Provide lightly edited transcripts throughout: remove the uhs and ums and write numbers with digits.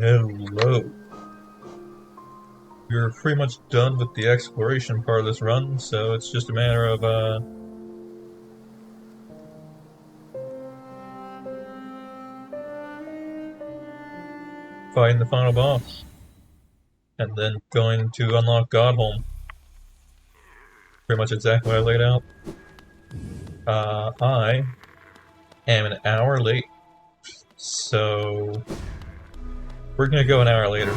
Hello. We're pretty much done with the exploration part of this run, so it's just a matter of fighting the final boss. And then going to unlock Godhome. Pretty much exactly what I laid out. I am an hour late, so we're gonna go an hour later.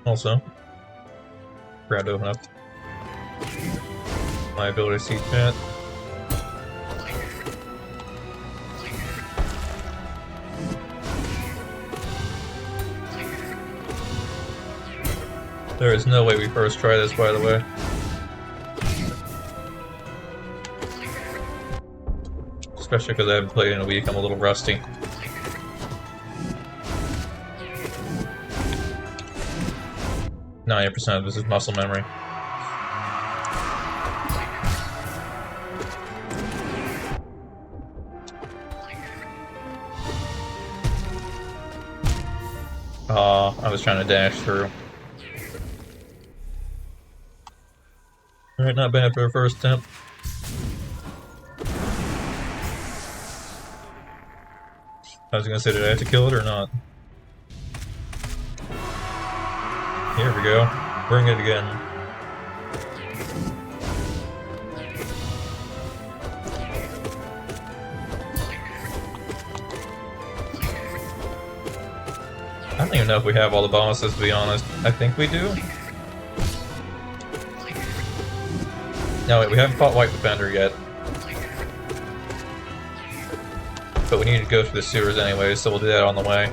Also, forgot to open up my ability to see chat. There is no way we first try this, by the way. Especially because I haven't played in a week, I'm a little rusty. %90 of this is muscle memory. I was trying to dash through. Alright, not bad for a first attempt. I was gonna say, did I have to kill it or not? Here we go. Bring it again. I don't even know if we have all the bosses, to be honest. I think we do. No, wait, we haven't fought White Defender yet. But we need to go through the sewers anyway, so we'll do that on the way.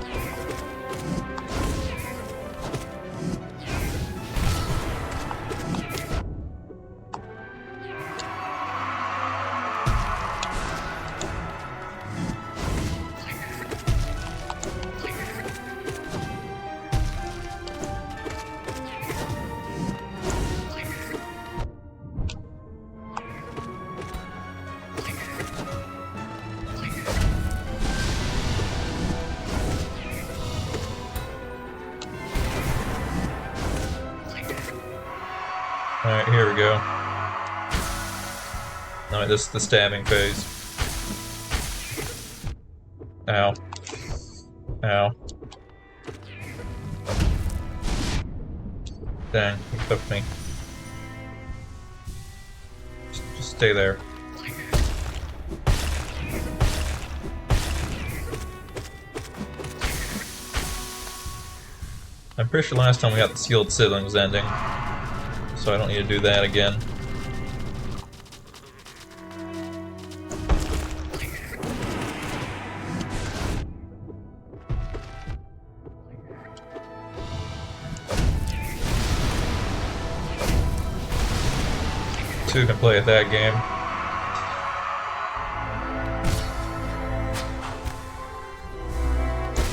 Alright, here we go. Alright, this is the stabbing phase. Ow. Ow. Dang, he took me. Just stay there. I'm pretty sure last time we got the sealed siblings ending, so I don't need to do that again. Two can play at that game.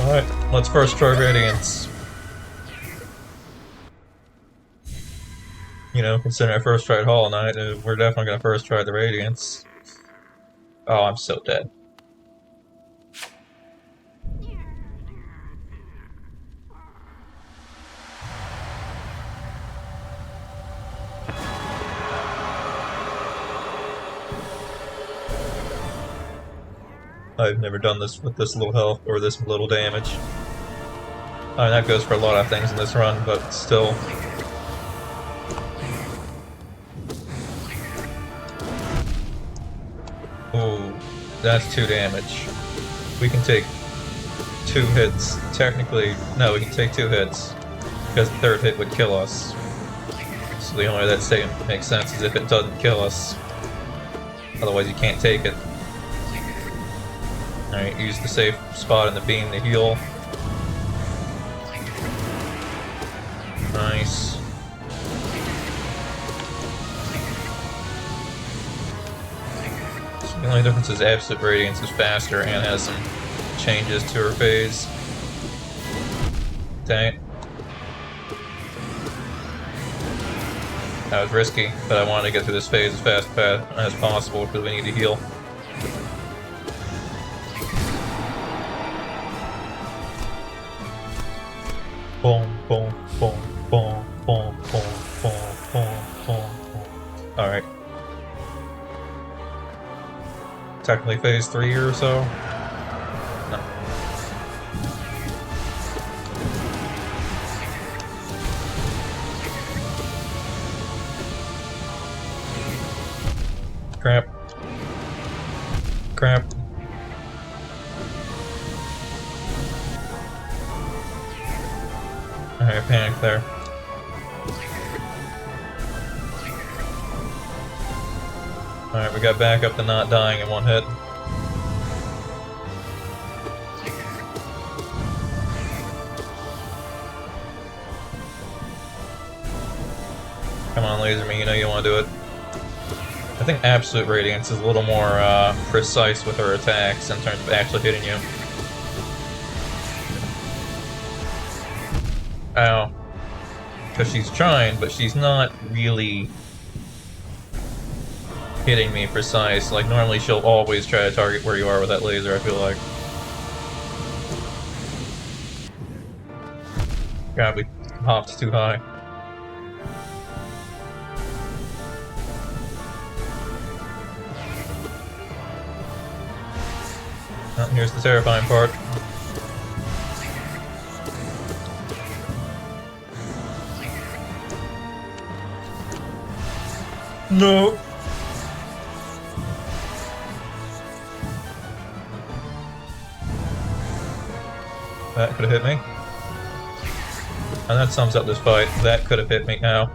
Alright, let's first try Radiance. You know, considering I first tried Hollow Knight, we're definitely gonna first try the Radiance. Oh, I'm so dead. I've never done this with this little health or this little damage. I mean, that goes for a lot of things in this run, but still. Ooh, that's 2 damage. We can take 2 hits. Technically, no, we can take 2 hits, because the 3rd hit would kill us. So the only way that statement makes sense is if it doesn't kill us. Otherwise you can't take it. Alright, use the safe spot in the beam to heal. Nice. The only difference is Absolute Radiance is faster and has some changes to her phase. Dang it. That was risky, but I wanted to get through this phase as fast as possible because we need to heal. Boom, boom, boom, boom, boom, boom, boom, boom, boom, boom. Alright. Technically phase 3 or so? No. Crap. Crap. Alright, panic there. Alright, we got back up to not dying in one hit. Come on, laser me, you know you want to do it. I think Absolute Radiance is a little more precise with her attacks in terms of actually hitting you. Ow. Because she's trying, but she's not really hitting me precise. Like, normally she'll always try to target where you are with that laser, I feel like. God, we hopped too high. Oh, here's the terrifying part. No! That could have hit me. And that sums up this fight. That could have hit me now.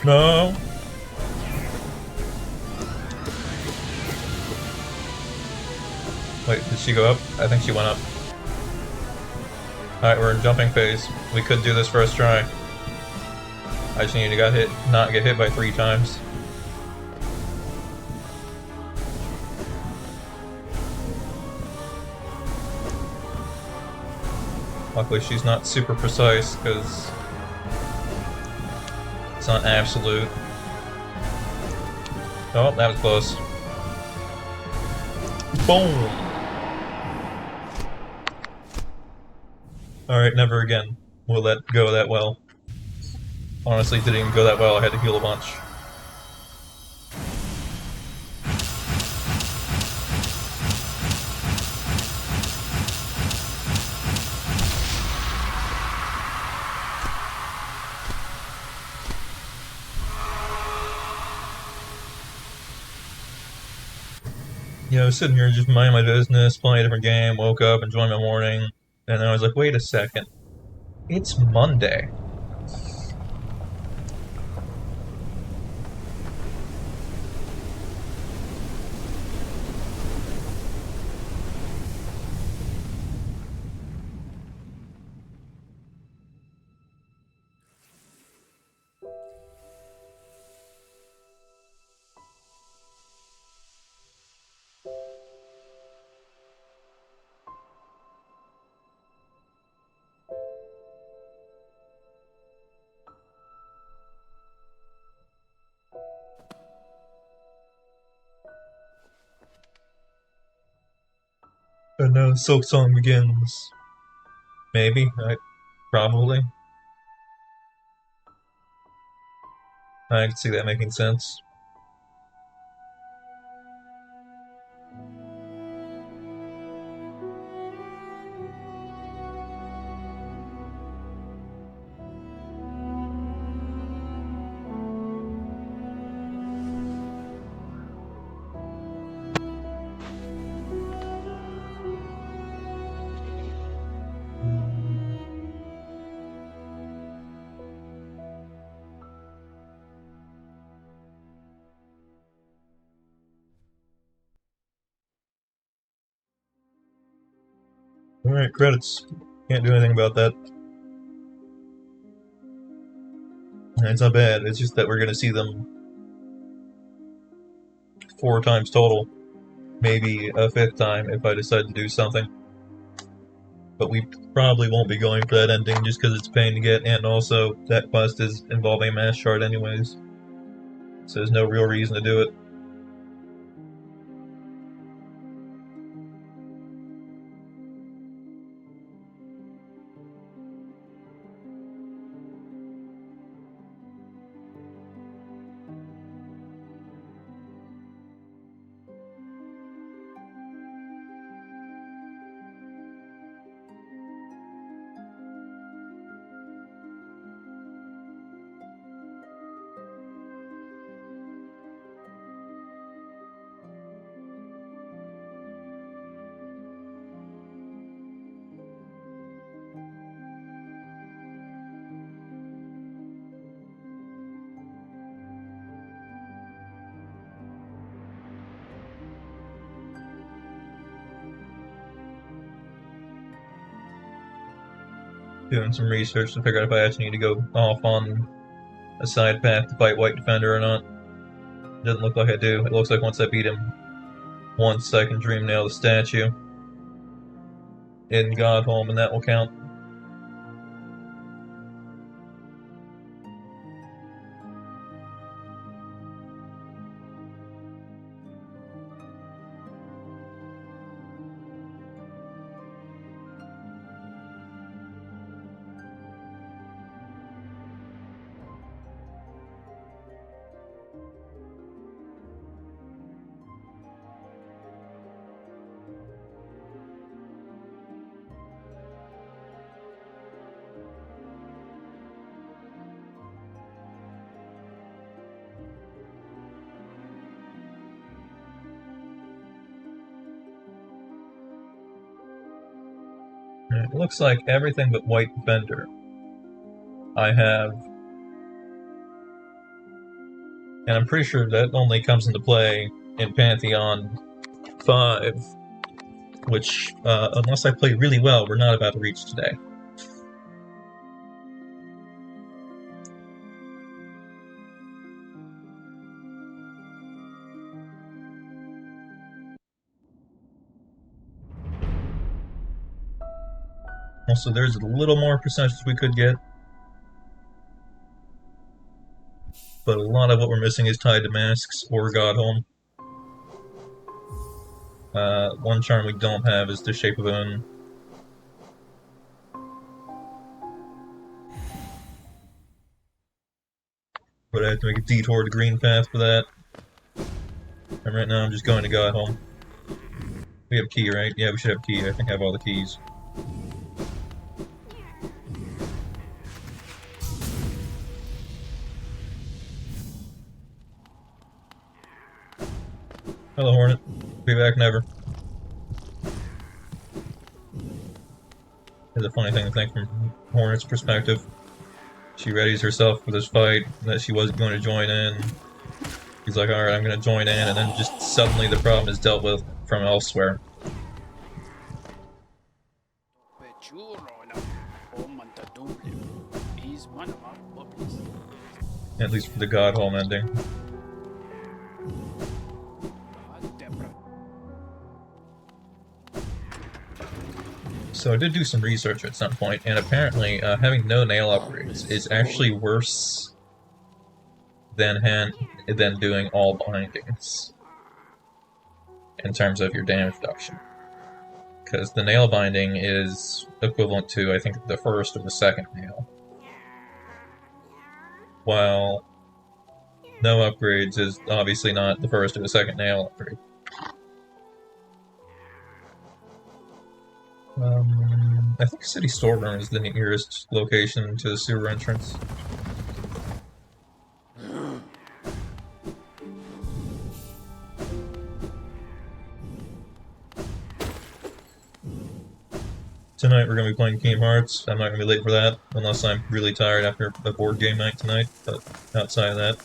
No! Wait, did she go up? I think she went up. Alright, we're in jumping phase. We could do this first try. I just need to not get hit by 3 times. Luckily she's not super precise, because it's not absolute. Oh, that was close. Boom! Alright, never again will that go that well. Honestly, it didn't even go that well, I had to heal a bunch. Yeah, I was sitting here just minding my business, playing a different game, woke up, enjoying my morning, and then I was like, wait a second. It's Monday. And now Silk Song begins. Maybe, probably. I can see that making sense. Alright, credits. Can't do anything about that. It's not bad, it's just that we're gonna see them 4 times total. Maybe a 5th time if I decide to do something. But we probably won't be going for that ending just because it's a pain to get, and also that quest is involving a mass shard anyways. So there's no real reason to do it. Doing some research to figure out if I actually need to go off on a side path to fight White Defender or not. Doesn't look like I do. It looks like once I beat him once, I can Dream Nail the statue in Godhome, and that will count. It looks like everything but White Defender I have, and I'm pretty sure that only comes into play in Pantheon 5, which, unless I play really well, we're not about to reach today. Also, there's a little more percentage we could get, but a lot of what we're missing is tied to Masks or Godhome. One charm we don't have is the Shape of Oon. But I have to make a detour to Green Path for that. And right now I'm just going to Godhome. We have key, right? Yeah, we should have key. I think I have all the keys. Hello, Hornet. Be back never. It's a funny thing to think from Hornet's perspective. She readies herself for this fight that she wasn't going to join in. He's like, alright, I'm going to join in, and then just suddenly the problem is dealt with from elsewhere. At least for the Godhome ending. So I did do some research at some point, and apparently having no nail upgrades is actually worse than doing all bindings in terms of your damage reduction. Because the nail binding is equivalent to, I think, the first or the second nail. While no upgrades is obviously not the first or the second nail upgrade. I think City Storeroom is the nearest location to the sewer entrance. Tonight we're going to be playing Kingdom Hearts. I'm not going to be late for that, unless I'm really tired after a board game night tonight, but outside of that.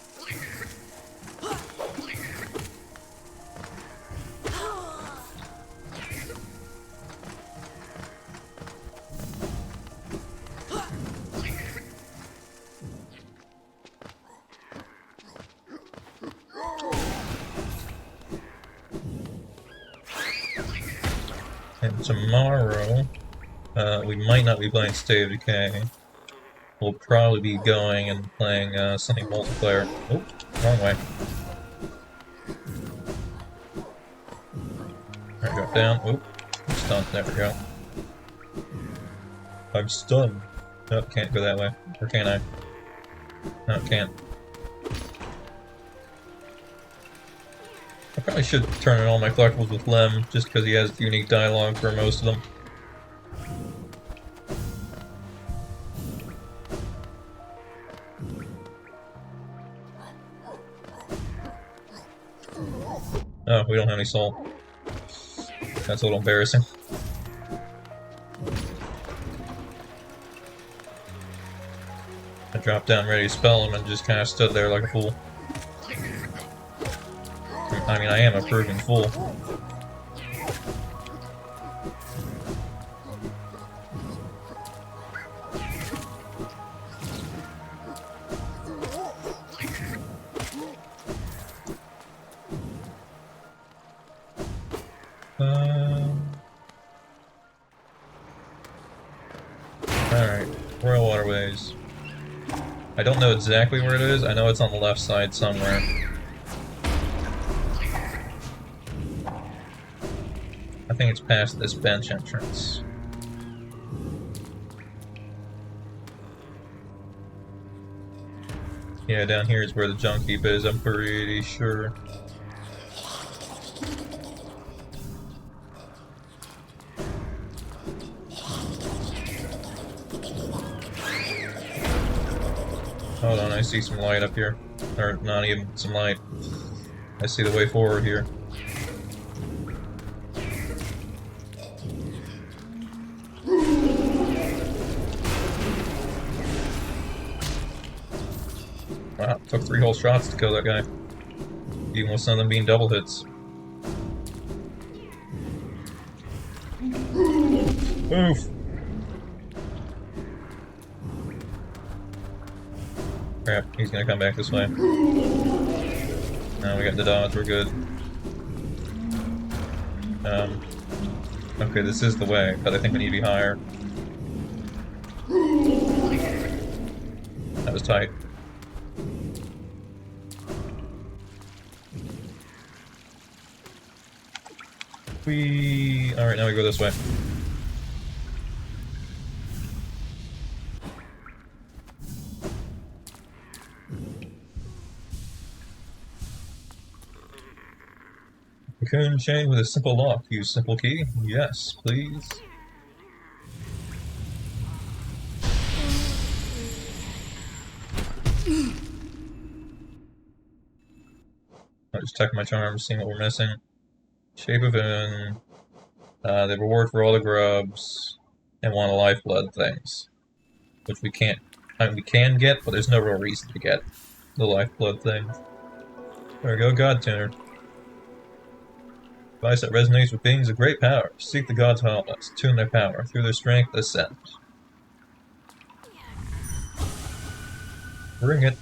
And tomorrow, we might not be playing State of Decay. We'll probably be going and playing something multiplayer. Oh, Wrong way. Alright, drop down. Oop. I'm stunned. There we go. I'm stunned. Nope, can't go that way. Or can I? No, can't. I probably should turn in all my collectibles with Lem, just because he has unique dialogue for most of them. Oh, we don't have any soul. That's a little embarrassing. I dropped down ready to spell him and just kind of stood there like a fool. I mean, I am a proven fool. Alright, Royal Waterways. I don't know exactly where it is, I know it's on the left side somewhere. I think it's past this bench entrance. Yeah, down here is where the junk heap is, I'm pretty sure. Hold on, I see some light up here. Or, not even some light. I see the way forward here. Wow, took 3 whole shots to kill that guy. Even with some of them being double hits. Oof! Crap, he's gonna come back this way. Now we got the dodge, we're good. Okay, this is the way, but I think we need to be higher. That was tight. Alright, now we go this way. Cocoon chain with a simple lock. Use simple key? Yes, please. I'll just check my charms, seeing what we're missing. Shape of Oon. The reward for all the grubs. And one of lifeblood things. Which we can't. I mean, we can get, but there's no real reason to get the lifeblood thing. There we go, God Tuner. Device that resonates with beings of great power. Seek the gods' helmets, tune their power. Through their strength, ascend. Bring it.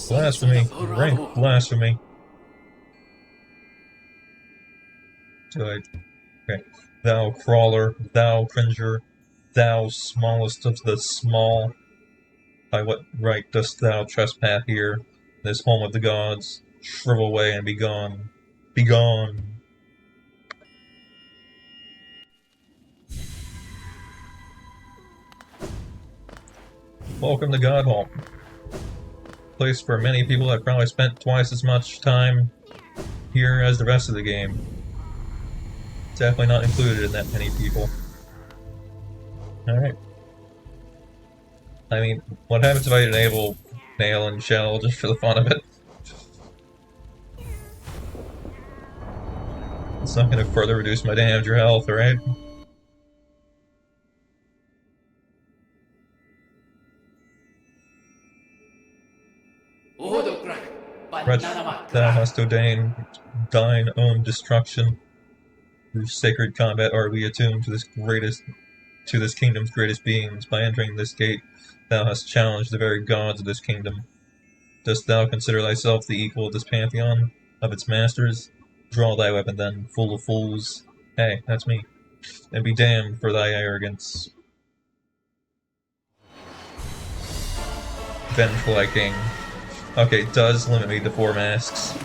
Blasphemy. Rank blasphemy. Okay. Thou crawler, thou cringer, thou smallest of the small. By what right dost thou trespass here, this home of the gods? Shrivel away and be gone. Be gone. Welcome to Godhome. Place where many people have probably spent twice as much time here as the rest of the game. Definitely not included in that many people. Alright. I mean, what happens if I enable Nail and Shell just for the fun of it? It's not going to further reduce my damage or health, right? Wretch, thou hast ordained thine own destruction. Through sacred combat are we attuned to this kingdom's greatest beings. By entering this gate, thou hast challenged the very gods of this kingdom. Dost thou consider thyself the equal of this pantheon? of its masters. Draw thy weapon then, full of fools. Hey, that's me. And be damned for thy arrogance. Vengeful I king. Okay, it does limit me to 4 masks.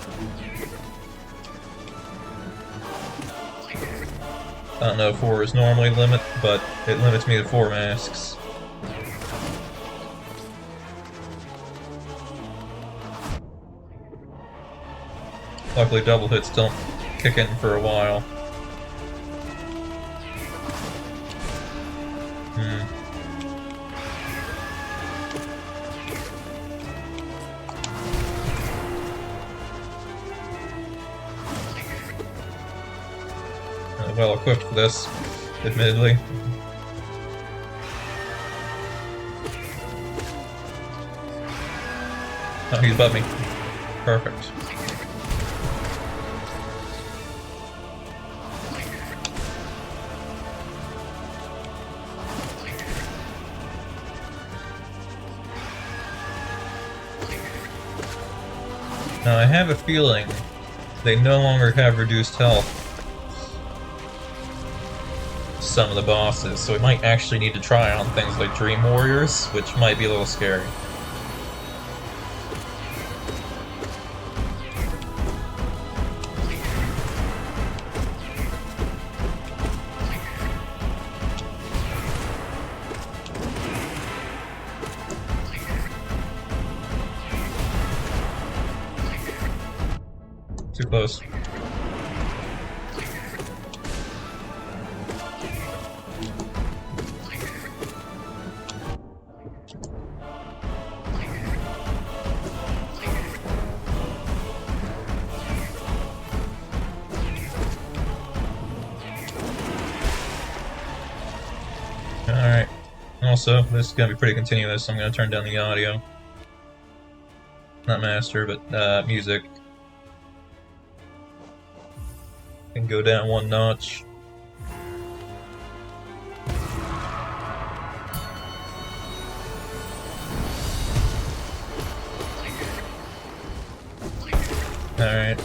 I don't know if 4 is normally limit, but it limits me to 4 masks. Luckily double hits don't kick in for a while. Well equipped for this, admittedly. Oh, he's above me. Perfect. Now I have a feeling they no longer have reduced health. Some of the bosses, so we might actually need to try on things like Dream Warriors, which might be a little scary. Too close. Alright. Also, this is going to be pretty continuous, so I'm going to turn down the audio. Not master, but music. Can go down 1 notch. Alright.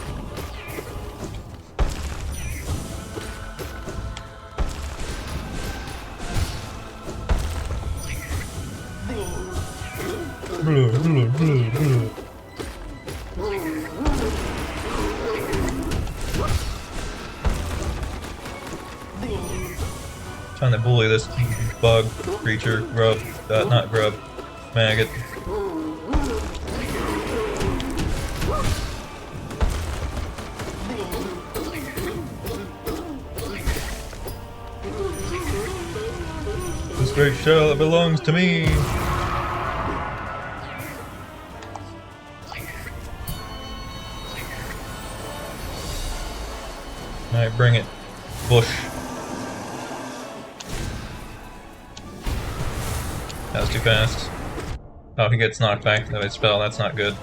Trying to bully this bug creature, grub, not grub, maggot. This great shell, it belongs to me! Alright, bring it. Bush. That was too fast. Oh, he gets knocked back to that spell, that's not good.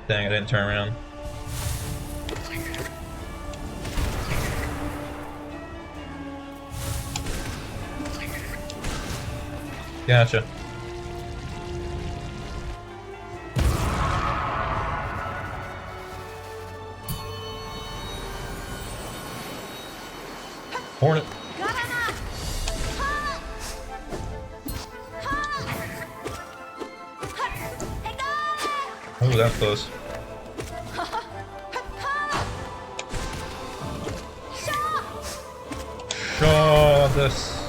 Dang, I didn't turn around. Gotcha. Hornet. Oh, that's close. Shaw this.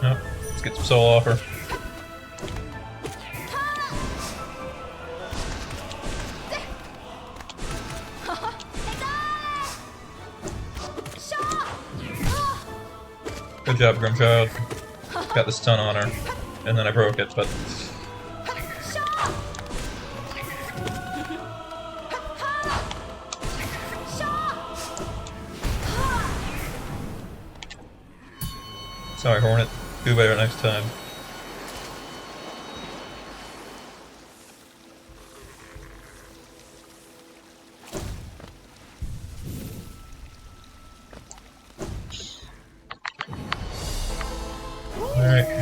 Oh, let's get some soul off her. Good job, Grimchild. Got the stun on her, and then I broke it, but... Sorry, Hornet. Do better next time.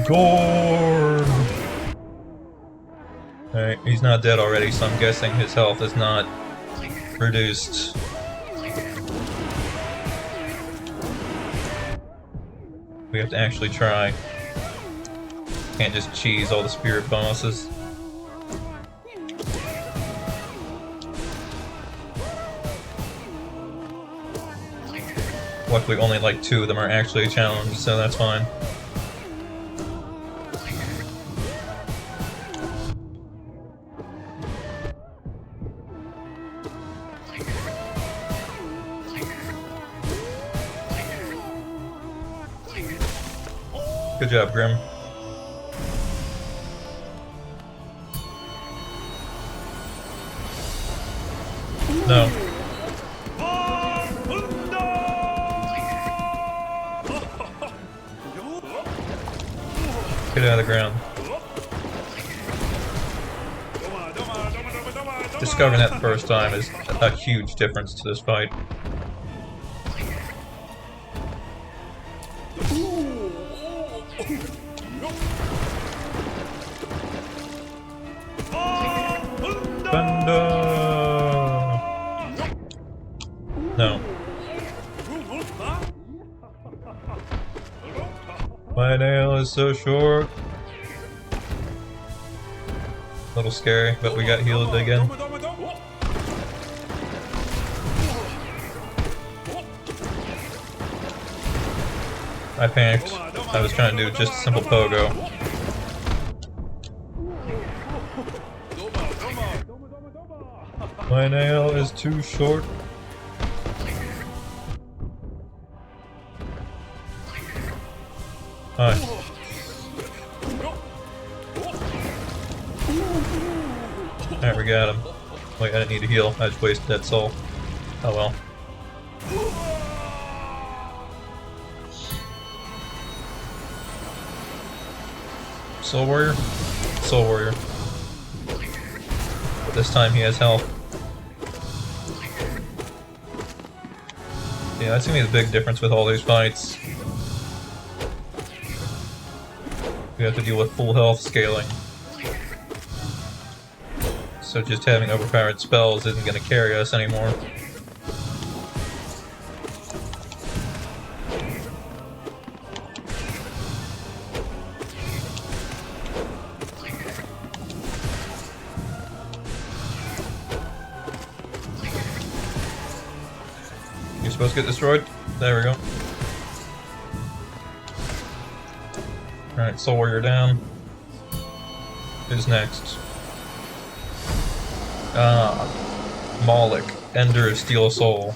Gorn! Alright, he's not dead already, so I'm guessing his health is not reduced. We have to actually try. Can't just cheese all the spirit bonuses. Luckily only like 2 of them are actually challenged, so that's fine. Good job, Grim. No. Get out of the ground. Discovering that the first time is a huge difference to this fight. Thunder! No. My nail is so short. A little scary, but we got healed again. I panicked. I was trying to do just a simple pogo. My nail is too short. Hi. Alright, we got him. Wait, I didn't need to heal. I just wasted that soul. Oh well. Soul Warrior? Soul Warrior. This time he has health. Yeah, that's gonna be the big difference with all these fights. We have to deal with full health scaling. So just having overpowered spells isn't gonna carry us anymore. You're supposed to get destroyed? There we go. Alright, Soul Warrior down. Who's next? Moloch, Ender of Steel Soul.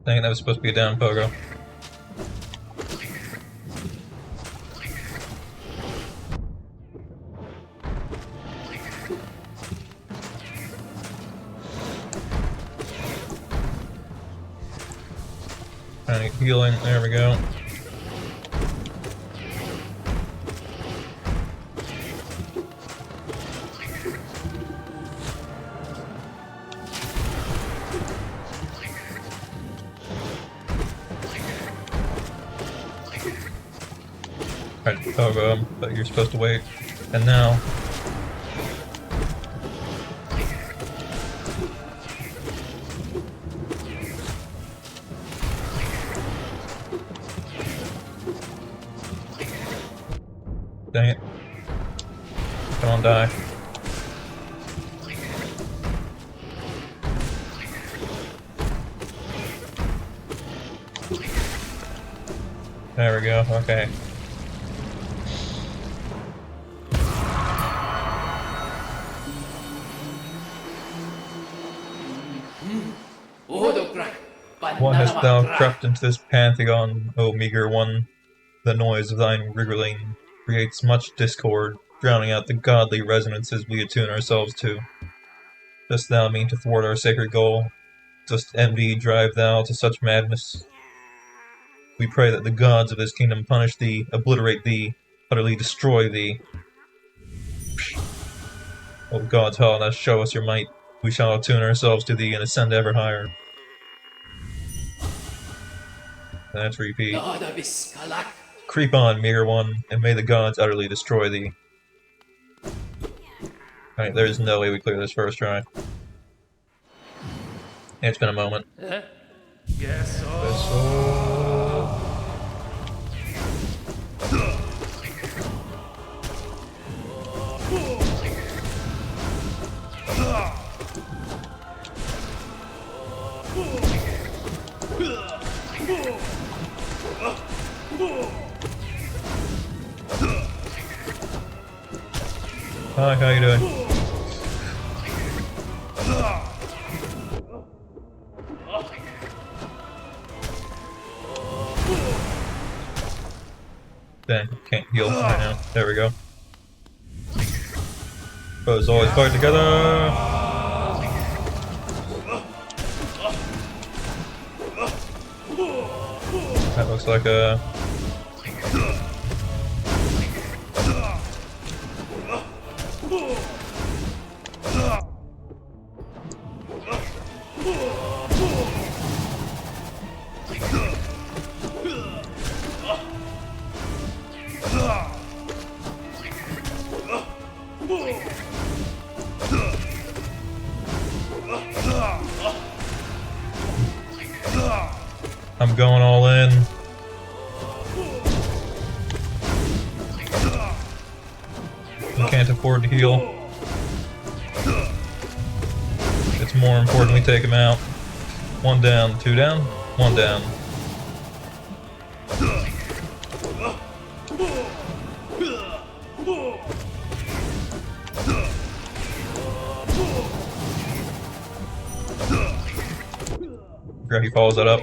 Dang, that was supposed to be a down pogo. Healing, there we go. Alright, pogo, but you're supposed to wait. And now. Dang it. Come on, die. There we go, okay. What hast thou crept into this pantheon, O meagre one? The noise of thine wriggling creates much discord, drowning out the godly resonances we attune ourselves to. Dost thou mean to thwart our sacred goal? Dost envy drive thou to such madness? We pray that the gods of this kingdom punish thee, obliterate thee, utterly destroy thee. O God's holiness, show us your might. We shall attune ourselves to thee and ascend ever higher. That's repeat. Creep on, meager one, and may the gods utterly destroy thee. Alright, there's no way we clear this first try. It's been a moment. Yes, Hi, how you doing? Dang, can't heal right now. There we go. Foes always fight together! That looks like a... I'm going all in. We can't afford to heal. It's more important we take him out. One down, two down, one down. He follows that up.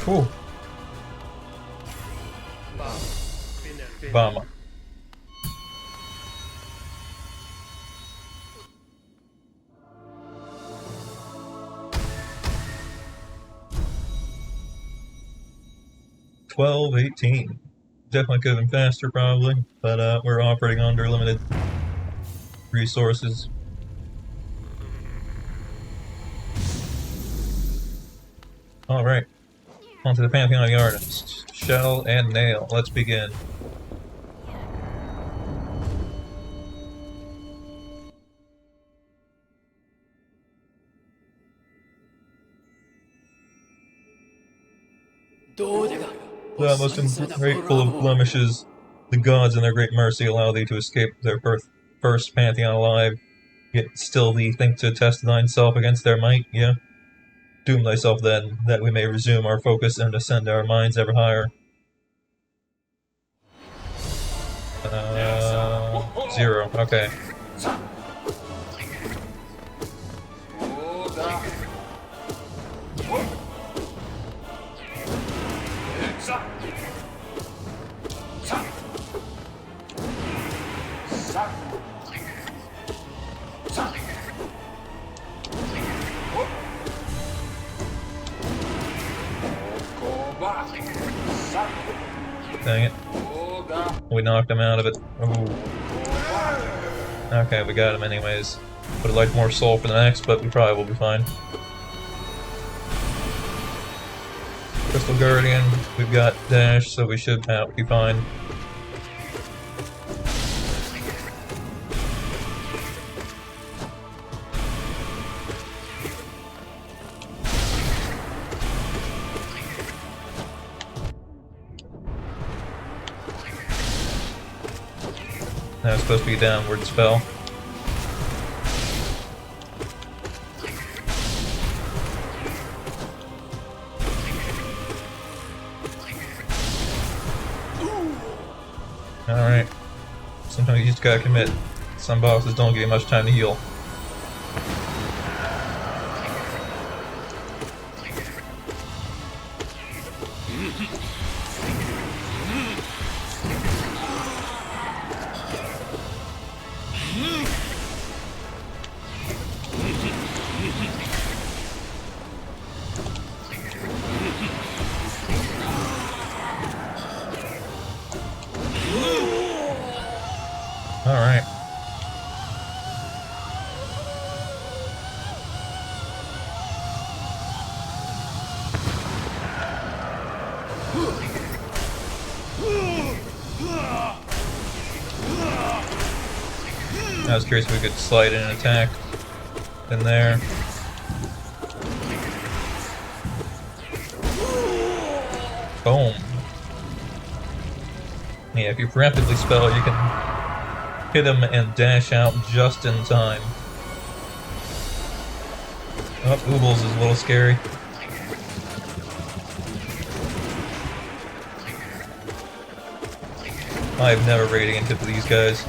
Whew. Bum. $12.18. Definitely could have been faster, probably, but we're operating under limited resources. Alright, onto the Pantheon of the Artists. Shell and nail. Let's begin. Thou most ungrateful of blemishes, the gods in their great mercy allow thee to escape their first Pantheon alive, yet still thee think to test thine self against their might, yeah? Doom thyself then, that we may resume our focus and ascend our minds ever higher. 0, okay. Dang it. We knocked him out of it. Ooh. Okay, we got him anyways. Would have liked more soul for the next, but we probably will be fine. Crystal Guardian, we've got dash, so we should be fine. That was supposed to be a downward spell. Alright. Sometimes you just gotta commit. Some bosses don't give you much time to heal. I was curious if we could slide in an attack in there. Boom. Yeah, if you preemptively spell, you can hit him and dash out just in time. Oh, Oobles is a little scary. I've never Radianted these guys.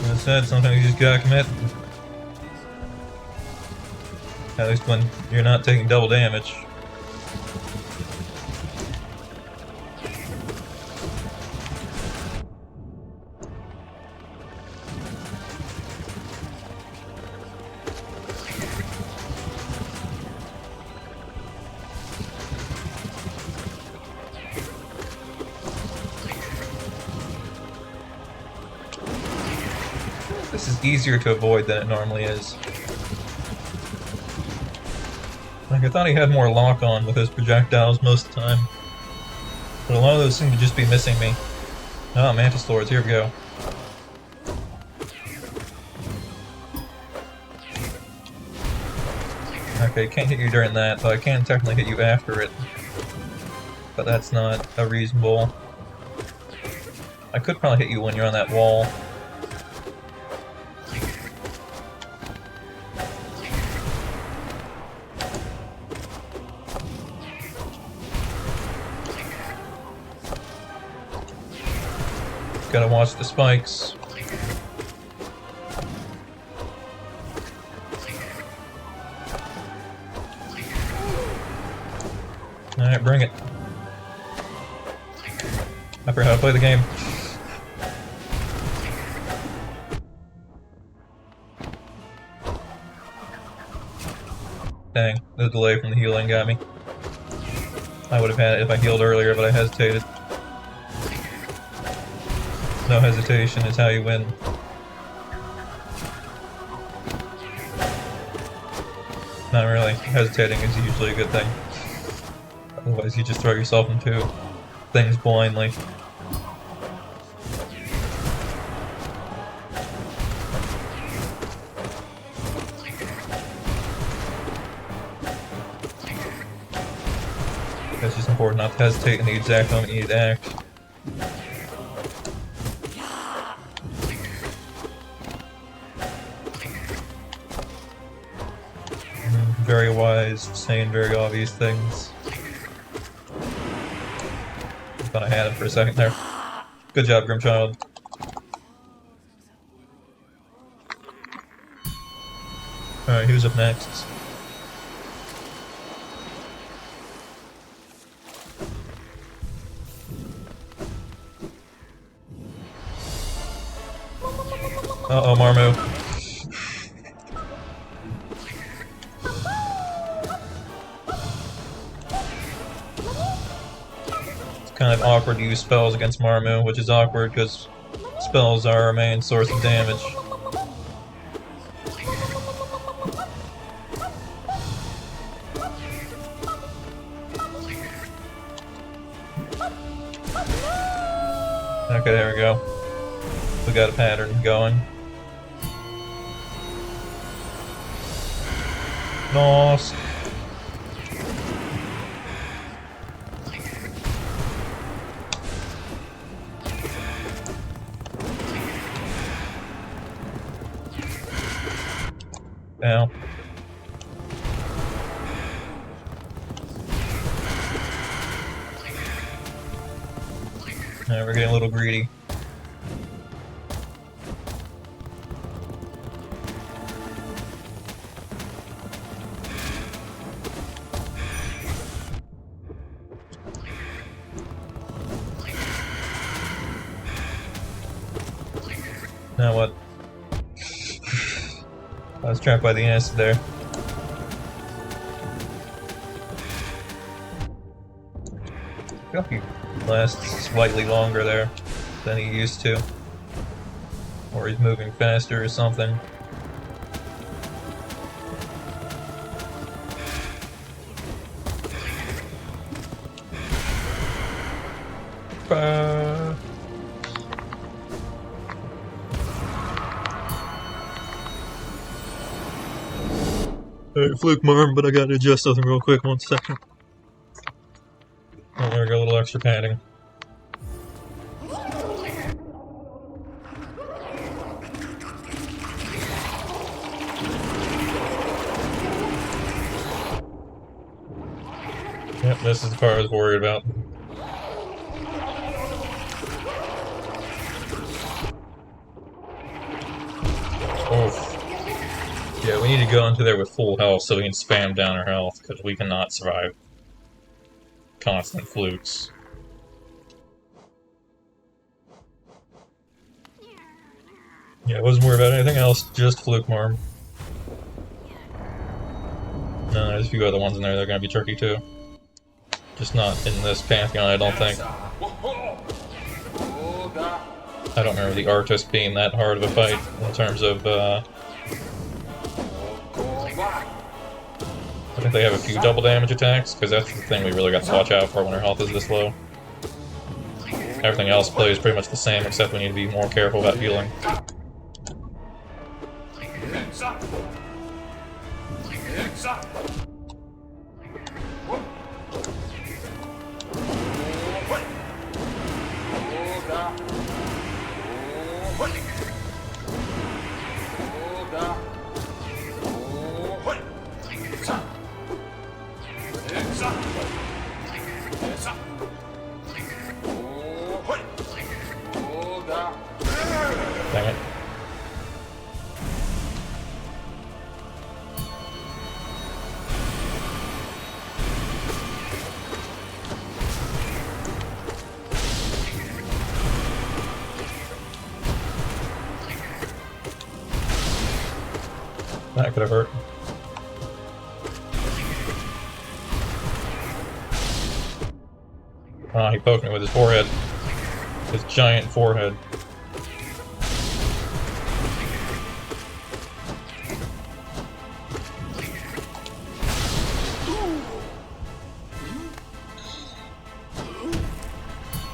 As I said, sometimes you just gotta commit. At least when you're not taking double damage. This is easier to avoid than it normally is. Like, I thought he had more lock-on with his projectiles most of the time. But a lot of those seem to just be missing me. Ah, Mantis Lords, here we go. Okay, can't hit you during that, but I can technically hit you after it. But that's not a reasonable... I could probably hit you when you're on that wall. Gotta watch the spikes. Alright, bring it. I forgot how to play the game. Dang, the delay from the healing got me. I would have had it if I healed earlier, but I hesitated. No hesitation is how you win. Not really. Hesitating is usually a good thing. Otherwise you just throw yourself into things blindly. It's just important not to hesitate in the exact moment you need to act. Very wise, saying very obvious things. Thought I had him for a second there. Good job, Grimchild. Alright, who's up next? Uh-oh, Marmu. Kind of awkward to use spells against Marmu, which is awkward because spells are our main source of damage. Okay, there we go. We got a pattern going. Nice. Now. Alright, we're getting a little greedy. Now what? I was trapped by the acid there. I feel like he lasts slightly longer there than he used to. Or he's moving faster or something. Alright, fluke marm, but I gotta adjust something real quick, 1 second. Oh, there we go, a little extra padding. Yep, this is the part I was worried about. Oof. Yeah, we need to go into there with full health so we can spam down our health, because we cannot survive constant flukes. Yeah, I wasn't worried about anything else, just fluke marm. No, there's a few other ones in there that are gonna be tricky too. Just not in this pantheon, I don't think. I don't remember the artist being that hard of a fight in terms of, I think they have a few double damage attacks, because that's the thing we really got to watch out for when our health is this low. Everything else plays pretty much the same, except we need to be more careful about healing. Dang it. That could have hurt. Ah, he poked me with his forehead. His giant forehead.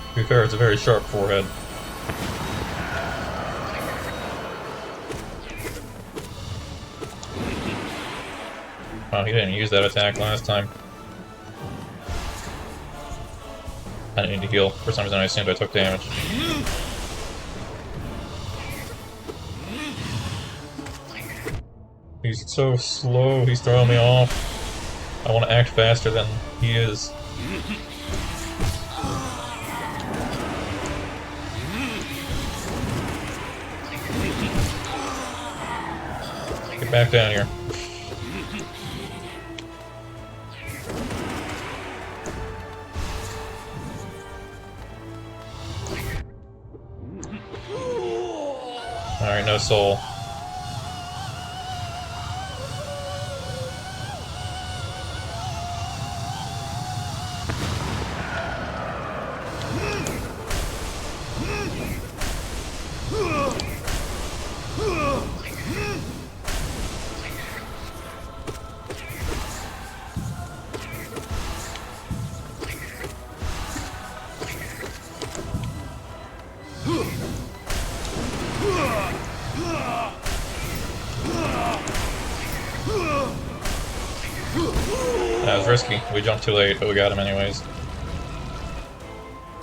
To be fair, it's a very sharp forehead. Oh, he didn't use that attack last time. I didn't need to heal. For some reason I assumed I took damage. He's so slow, he's throwing me off. I want to act faster than he is. Get back down here. Alright, no soul. That was risky. We jumped too late, but we got him anyways.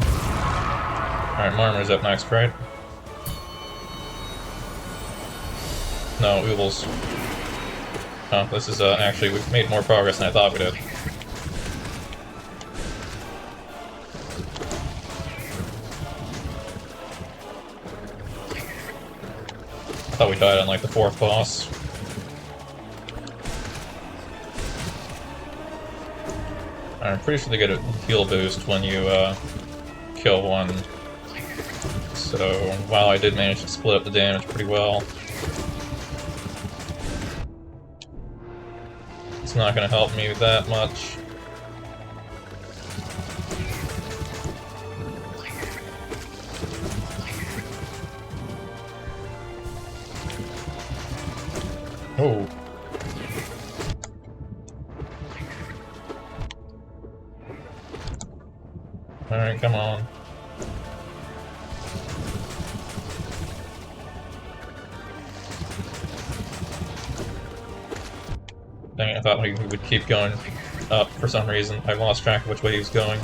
Alright, Marmor's up next, right? No, Oobles. Oh, this is, actually, we've made more progress than I thought we did. I thought we died on, like, the 4th boss. I'm pretty sure they get a heal boost when you, kill one So while I did manage to split up the damage pretty well, it's not going to help me that much. Oh. Alright, come on. Dang it, I thought we would keep going up for some reason. I lost track of which way he was going.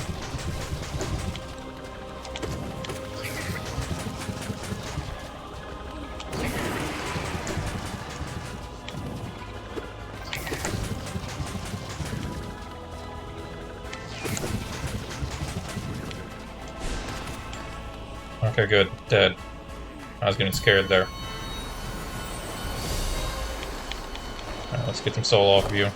Okay, good. Dead. I was getting scared there. Alright, let's get some soul off of you.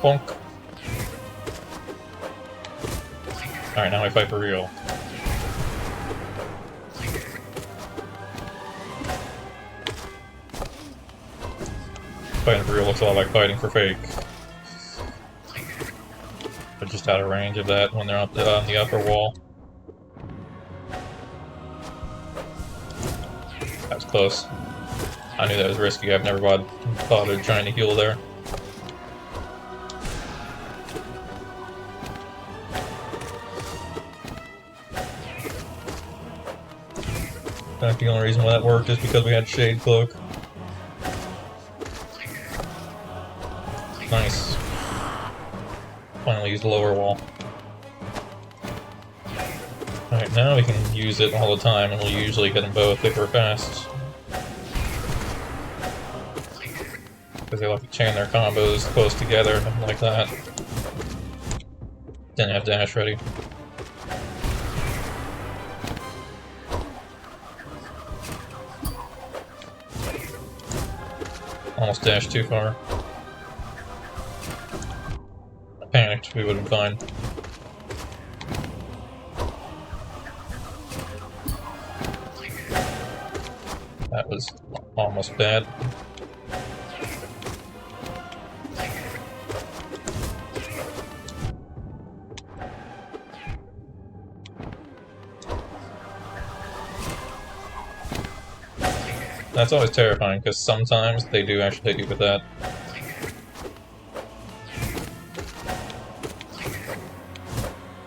Bonk. Alright, now I fight for real. Fighting for real looks a lot like fighting for fake. But just out of range of that when they're on the upper wall. That was close. I knew that was risky. I've never bothered trying to heal there. I think the only reason why that worked is because we had Shade Cloak. Nice. Finally used the lower wall. Alright, now we can use it all the time, and we'll usually hit them both if we're fast. Because they like to chain their combos close together, like that. Didn't have dash ready. Almost dashed too far. I panicked, we would have been fine. That was almost bad. That's always terrifying, because sometimes they do actually hit you with that.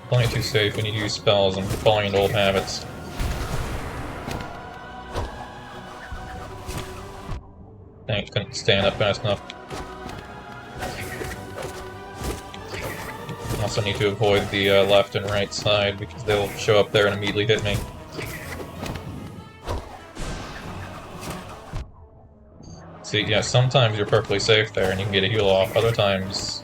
Plenty too safe when you use spells and falling into old habits. Dang, couldn't stand up fast enough. Also need to avoid the left and right side, because they'll show up there and immediately hit me. See, yeah, sometimes you're perfectly safe there and you can get a heal off, other times...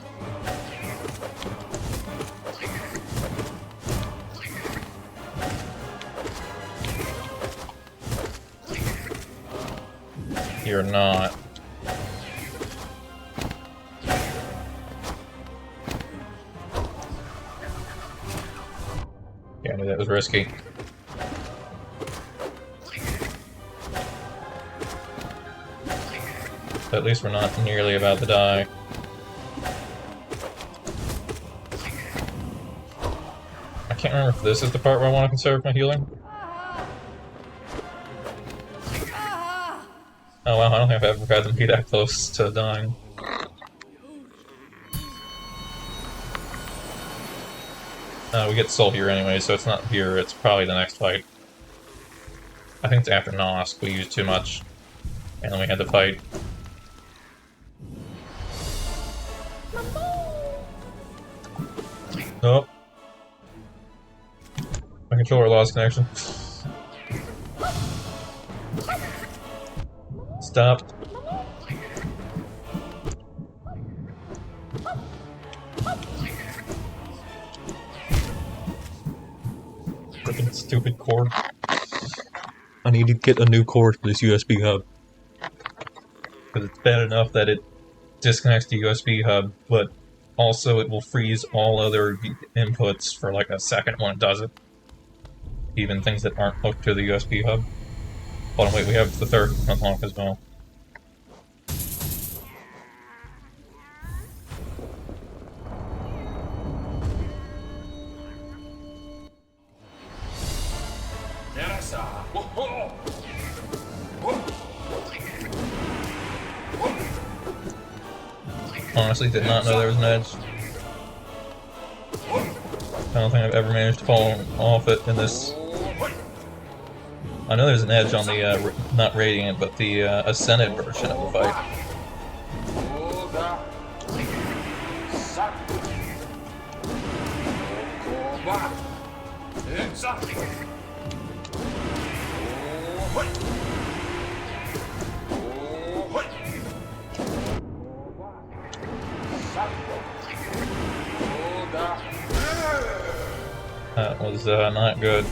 you're not. Yeah, I knew that was risky. But at least we're not nearly about to die. I can't remember if this is the part where I want to conserve my healing. Oh wow, I don't think I've ever had them be that close to dying. We get soul here anyway, so it's not here, it's probably the next fight. I think it's after Nosk, we used too much. And then we had to fight. Oh. My controller lost connection. stopped. Freaking stupid cord. I need to get a new cord for this USB hub. Because it's bad enough that it disconnects the USB hub, but also it will freeze all other inputs for like a second when it does it. Even things that aren't hooked to the USB hub. Hold on, wait, we have the third unlock as well. Honestly, did not know there was an edge. I don't think I've ever managed to fall off it in this. I know there's an edge on the, not Radiant, but the Ascended version of the fight. That was not good.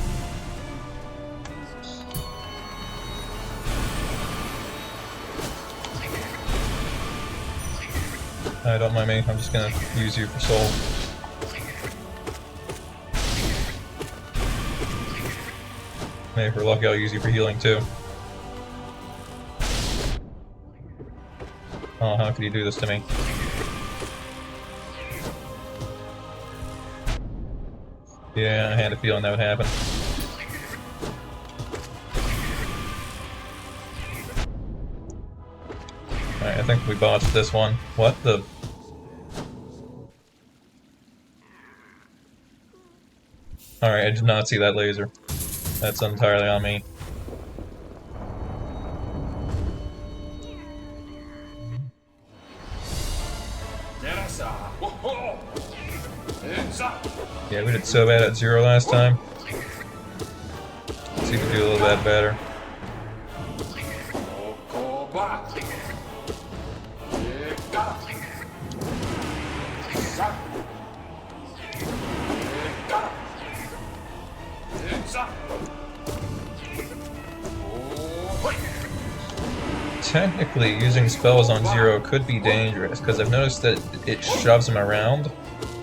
Don't mind me, I'm just gonna use you for soul. Maybe if we're lucky I'll use you for healing too. Oh, how could you do this to me? Yeah, I had a feeling that would happen. Alright, I think we botched this one. What the... Alright, I did not see that laser. That's entirely on me. Yeah, we did so bad at 0 last time. Let's see if we do a little bit better. Technically, using spells on 0 could be dangerous, because I've noticed that it shoves him around,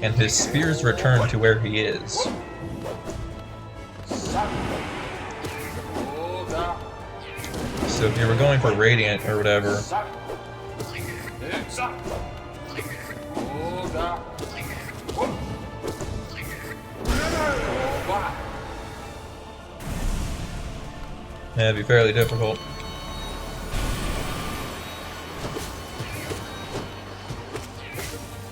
and his spears return to where he is. So if you were going for Radiant or whatever... Yeah, it'd be fairly difficult.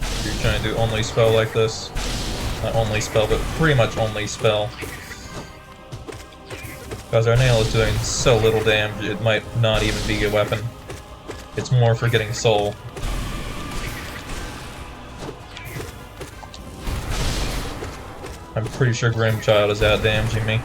If you're trying to do only spell like this. Not only spell, but pretty much only spell. Because our nail is doing so little damage, it might not even be a weapon. It's more for getting soul. I'm pretty sure Grimchild is out damaging me.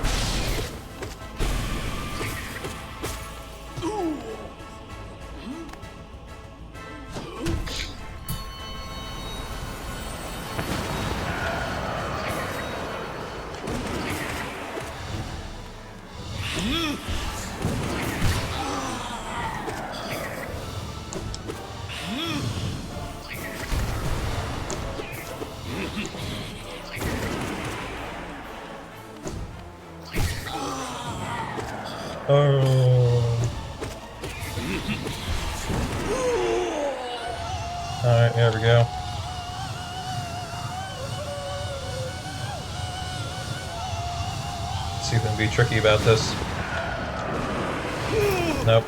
Alright, there we go. Let's see if we can be tricky about this. Nope.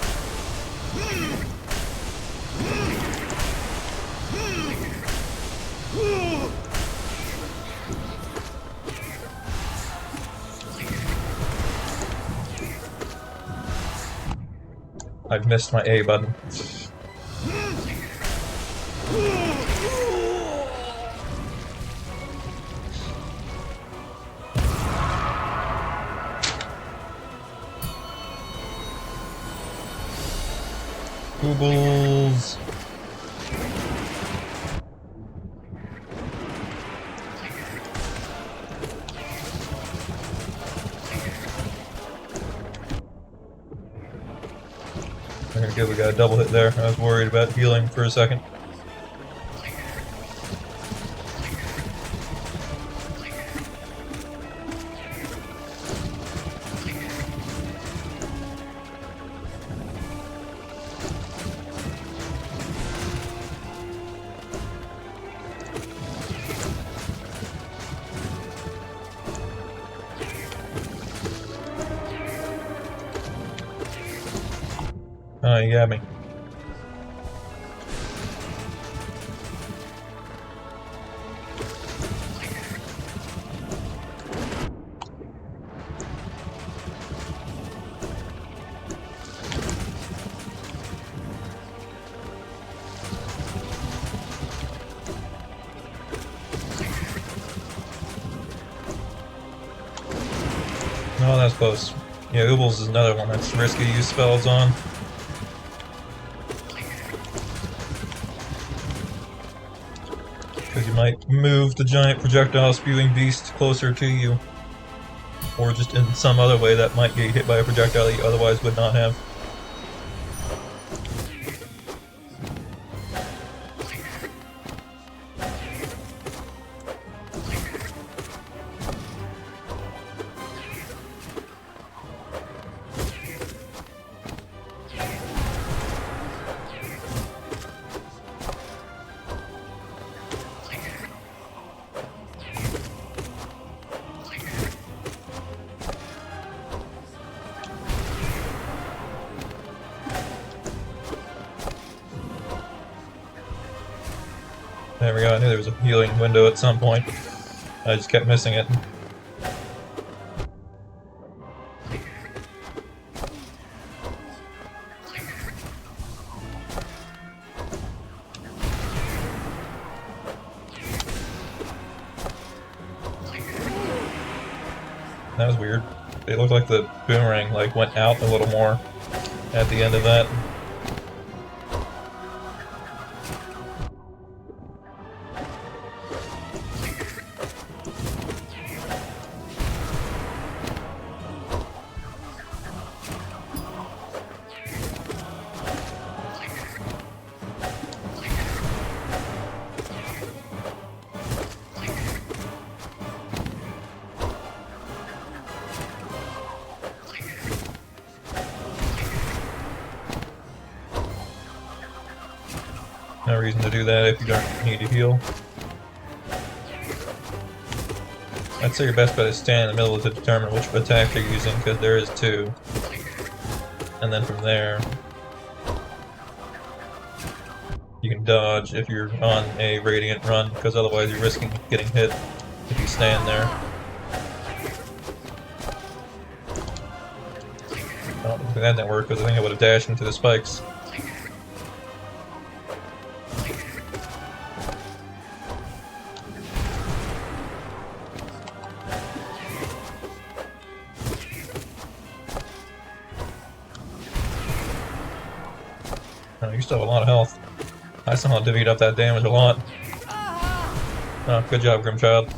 I've missed my A button. Oobles. Very good, we got a double hit there. I was worried about healing for a second. Oh, you got me. Oh, that's close. Yeah, Oobles is another one that's risky to use spells on. Because you might move the giant projectile spewing beast closer to you. Or just in some other way that might get hit by a projectile that you otherwise would not have. There we go, I knew there was a healing window at some point. I just kept missing it. That was weird. It looked like the boomerang went out a little more at the end of that. No reason to do that if you don't need to heal. I'd say your best bet is stand in the middle to determine which attack you're using, because there is two. And then from there, you can dodge if you're on a Radiant run, because otherwise you're risking getting hit if you stand there. I don't think that didn't work, because I think I would have dashed into the spikes. Oh, you still have a lot of health. I somehow divvied up that damage a lot. Oh, good job, Grimchild.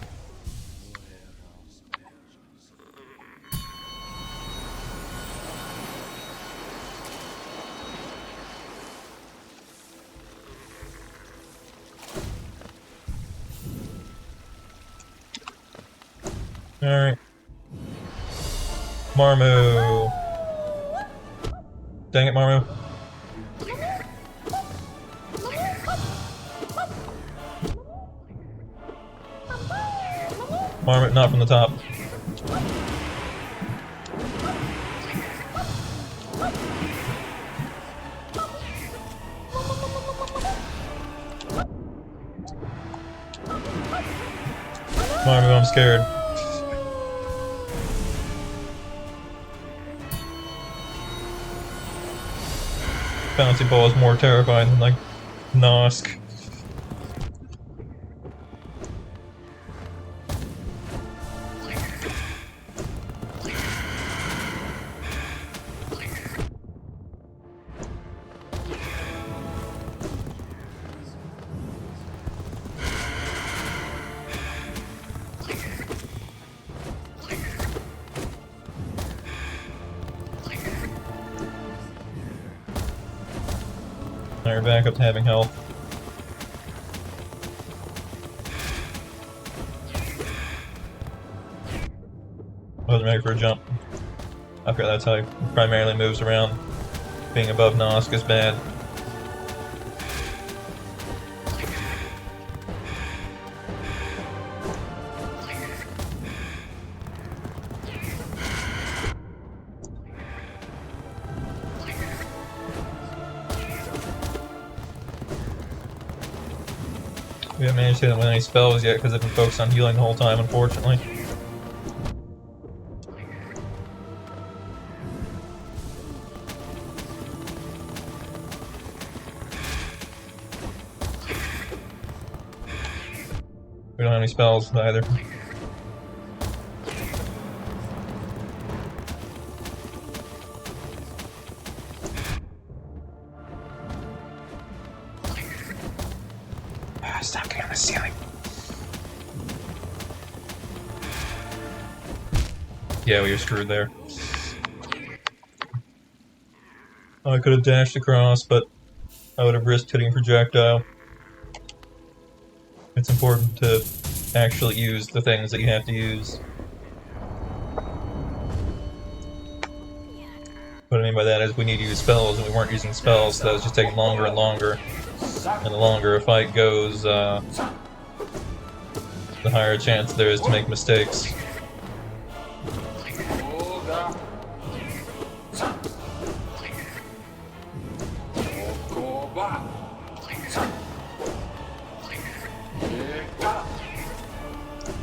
Alright. Marmu. Dang it, Marmu. Marmot, not from the top. Marmot, I'm scared. Bouncy ball is more terrifying than Nosk. Now you're back up to having health. Wasn't ready for a jump. I forgot that's how he primarily moves around. Being above Nosk is bad. We haven't managed to hit him with any spells yet because I've been focused on healing the whole time, unfortunately. We don't have any spells either. Stop getting on the ceiling. Yeah, we were screwed there. I could have dashed across, but I would have risked hitting a projectile. It's important to actually use the things that you have to use. What I mean by that is we need to use spells, and we weren't using spells, so that was just taking longer and longer. And the longer a fight goes, the higher chance there is to make mistakes.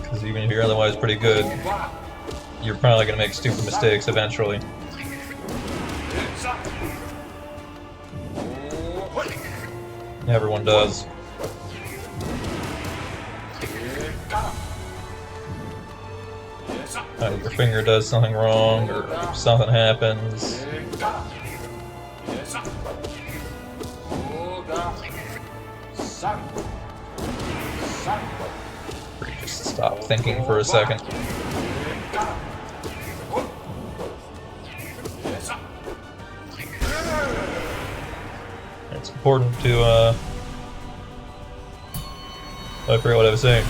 Because even if you're otherwise pretty good, you're probably going to make stupid mistakes eventually. Everyone does. Your finger does something wrong, or something happens. Just stop thinking for a second. It's important to, I forget what I was saying.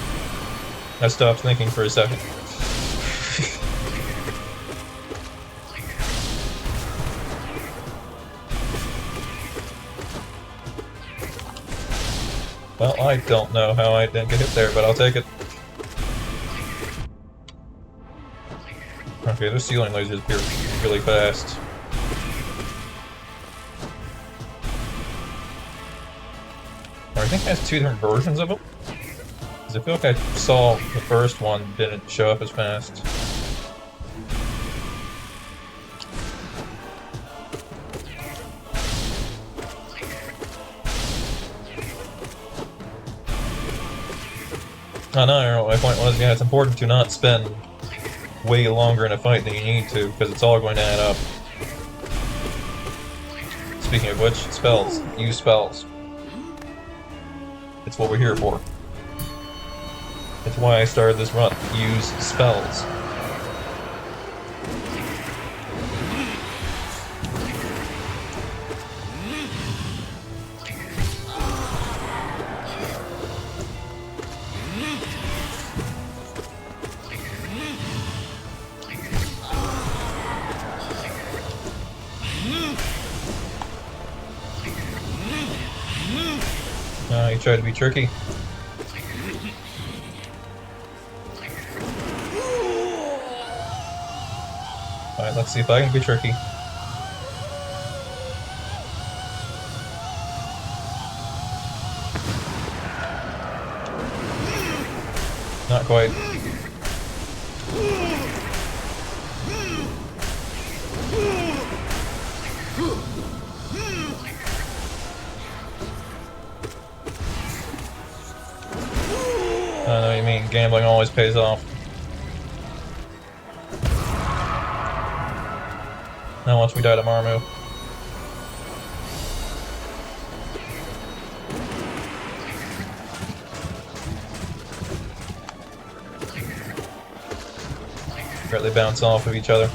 I stopped thinking for a second. Well, I don't know how I didn't get hit there, but I'll take it. Okay, those ceiling lasers appear really fast. Or I think it has two different versions of them. Because I feel like I saw the first one didn't show up as fast. Oh, no, I don't know what my point was. Yeah, it's important to not spend way longer in a fight than you need to, because it's all going to add up. Speaking of which, spells. Use spells. It's what we're here for. It's why I started this run. Use spells. You tried to be tricky. Alright, let's see if I can be tricky. Not quite. I know what you mean, gambling always pays off. Now once we die to Marmu. They bounce off of each other.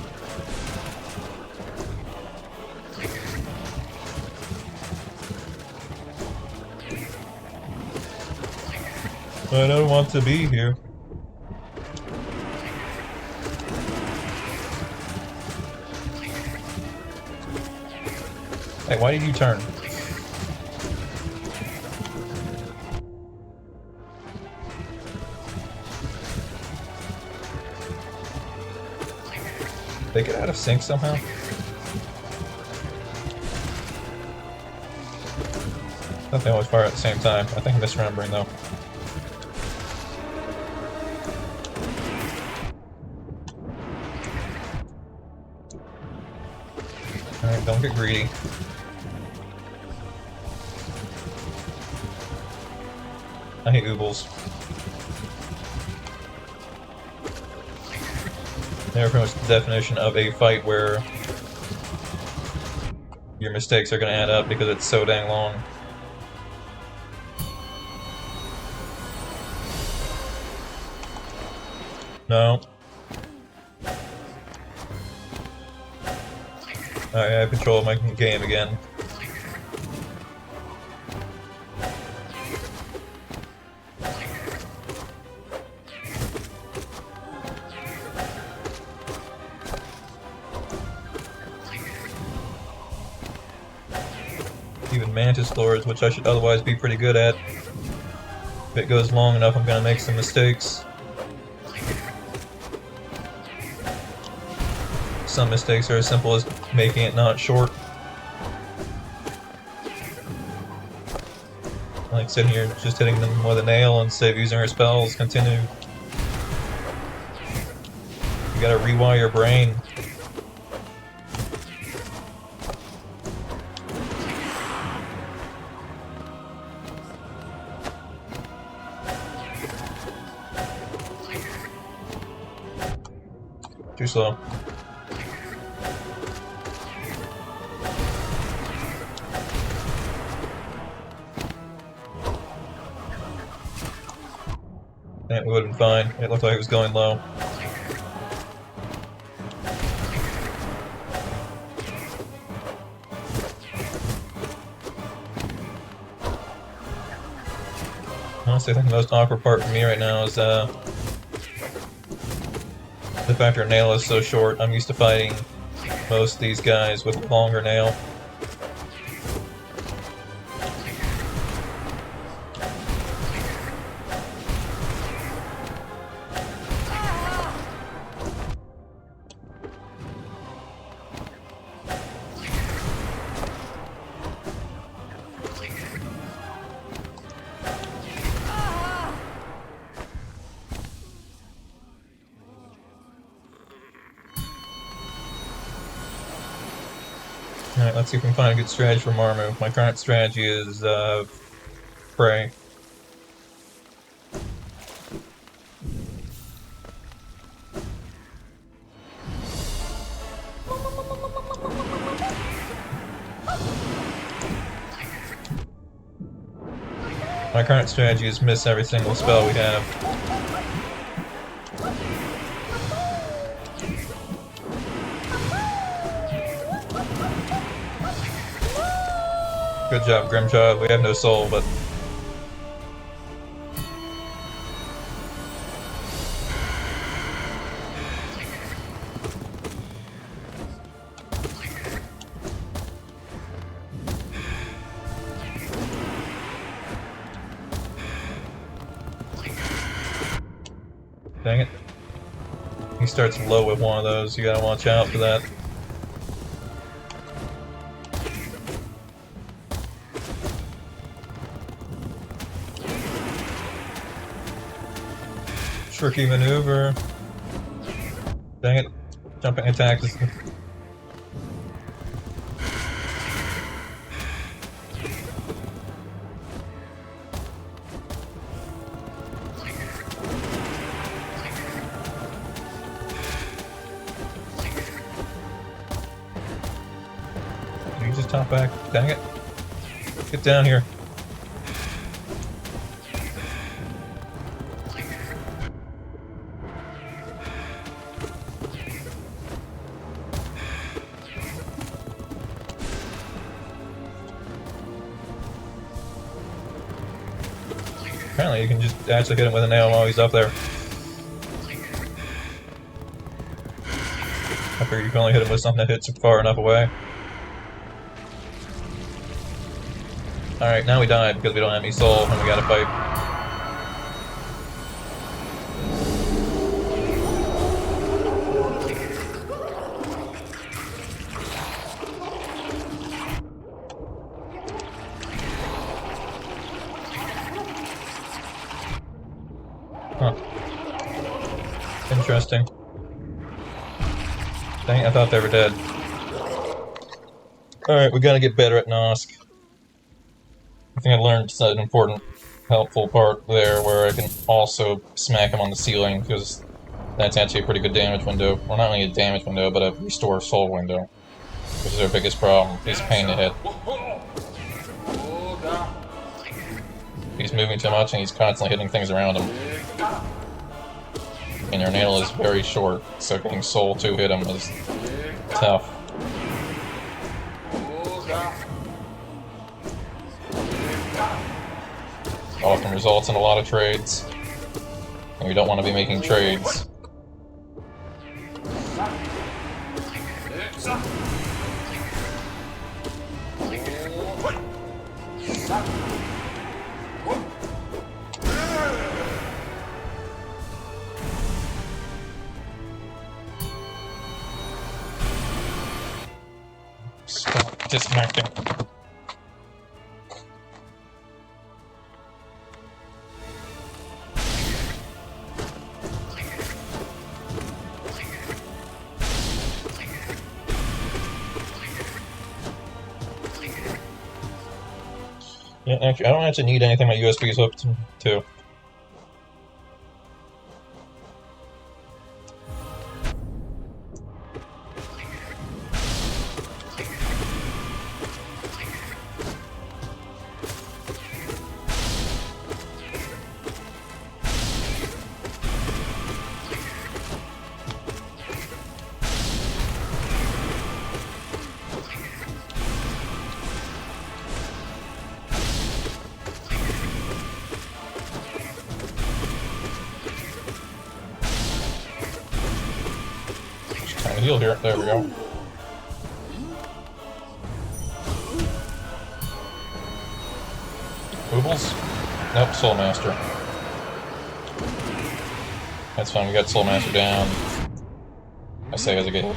I don't want to be here. Hey, why did you turn? They get out of sync somehow? I think they always fire at the same time. I think I'm misremembering though. Alright, don't get greedy. I hate oobles. They're pretty much the definition of a fight where your mistakes are going to add up because it's so dang long. No. Alright, I have control of my game again. Even Mantis Lords, which I should otherwise be pretty good at. If it goes long enough, I'm gonna make some mistakes. Some mistakes are as simple as making it not short. Like sitting here just hitting them with a nail instead of using her spells. Continue. You gotta rewire your brain. Too slow. That would have been fine. It looked like it was going low. Honestly, I think the most awkward part for me right now is the fact her nail is so short. I'm used to fighting most of these guys with a longer nail. Alright, let's see if we can find a good strategy for Marmu. My current strategy is, pray. My current strategy is miss every single spell we have. Good job, Grimchild. We have no soul, but... Dang it. He starts low with one of those. You gotta watch out for that. Tricky maneuver. Dang it. Jumping attack is... Did you just top back? Dang it. Get down here. Apparently you can just actually hit him with a nail while he's up there. I figure you can only hit him with something that hits far enough away. Alright, now we died because we don't have any soul and we gotta fight. Huh. Interesting. Dang, I thought they were dead. Alright, we gotta get better at Nosk. I think I learned an important, helpful part there where I can also smack him on the ceiling, because that's actually a pretty good damage window. Well, not only a damage window, but a restore soul window, which is our biggest problem. He's a pain to hit. He's moving too much and he's constantly hitting things around him. And your nail is very short, so getting soul to hit him is tough. Often results in a lot of trades, and we don't want to be making trades. Stop disconnecting. Yeah, actually, I don't actually need anything my USB is hooked to. Time to heal here. There we go. Boobles? Nope, Soul Master. That's fine, we got Soul Master down. I say as I get hit.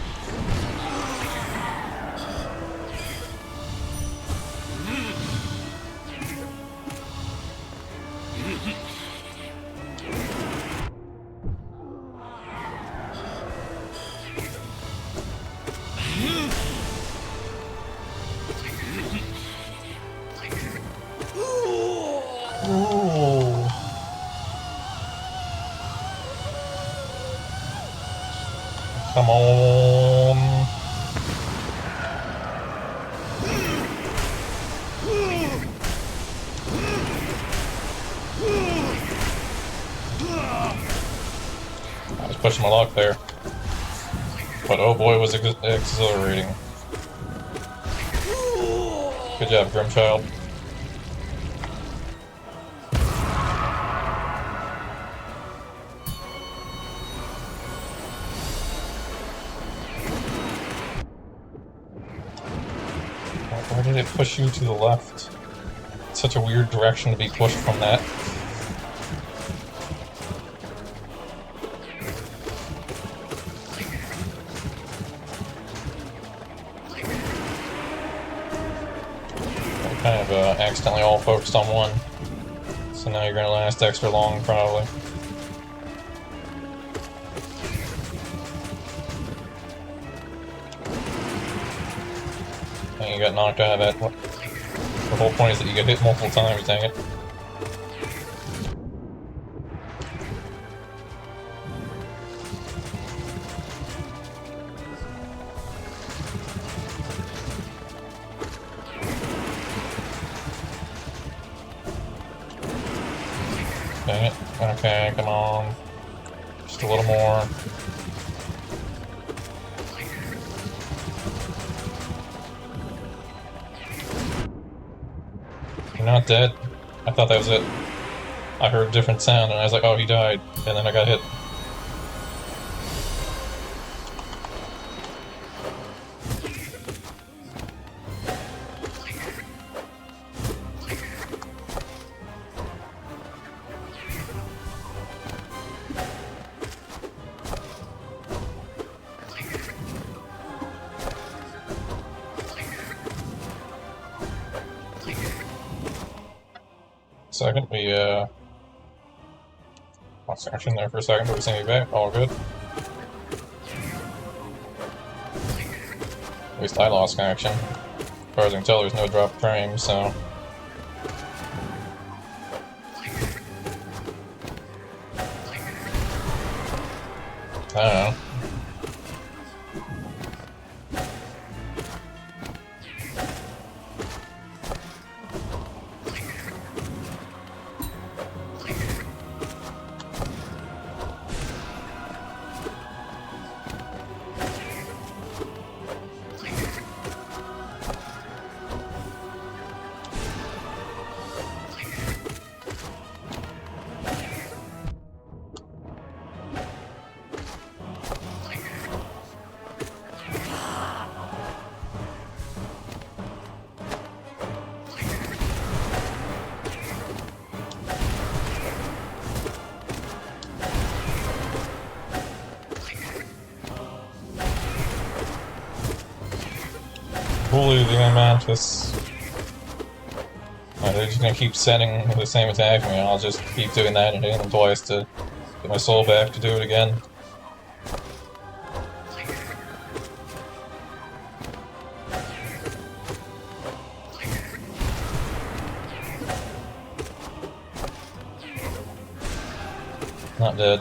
Ooh. Come on. I was pushing my luck there. But oh boy, was it exhilarating. Good job, Grimchild. Why did it push you to the left? It's such a weird direction to be pushed from that. I kind of accidentally all focused on one. So now you're going to last extra long, probably. You got knocked out of that. The whole point is that you get hit multiple times, dang it. Dang it. Okay, come on. Just a little more. You're not dead. I thought that was it. I heard a different sound and I was like, oh, he died. And then I got hit. Second, we lost action there for a second, but we sent me back. All good. At least I lost action. As far as I can tell, there's no drop frame, so. I don't know. Holy the mantis. They're just gonna keep setting the same attack me, and I'll just keep doing that and hitting them twice to get my soul back to do it again. Not dead.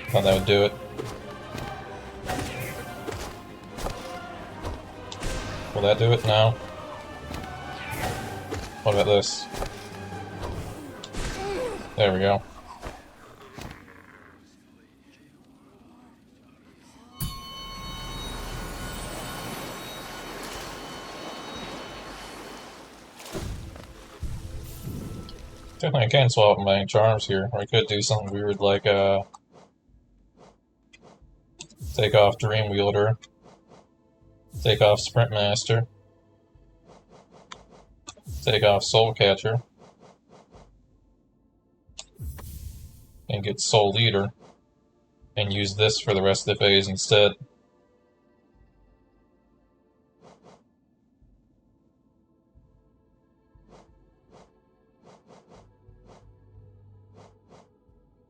Thought that would do it. Will that do it? No. What about this? There we go. Definitely I can swap my charms here, or I could do something weird like take off Dream Wielder, take off Sprint Master, take off Soul Catcher, and get Soul Leader, and use this for the rest of the phase instead.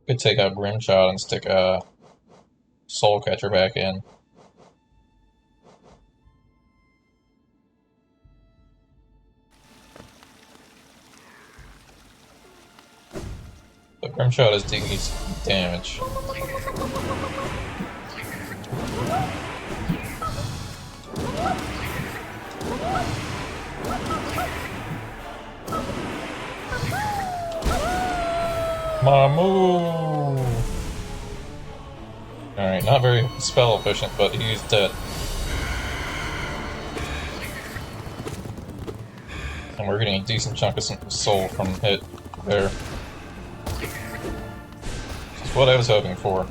Could take out Grimshot and stick a Soul Catcher back in. But Grimshot is decent damage. Mamu! Alright, not very spell efficient, but he's dead. And we're getting a decent chunk of soul from hit there. That's what I was hoping for.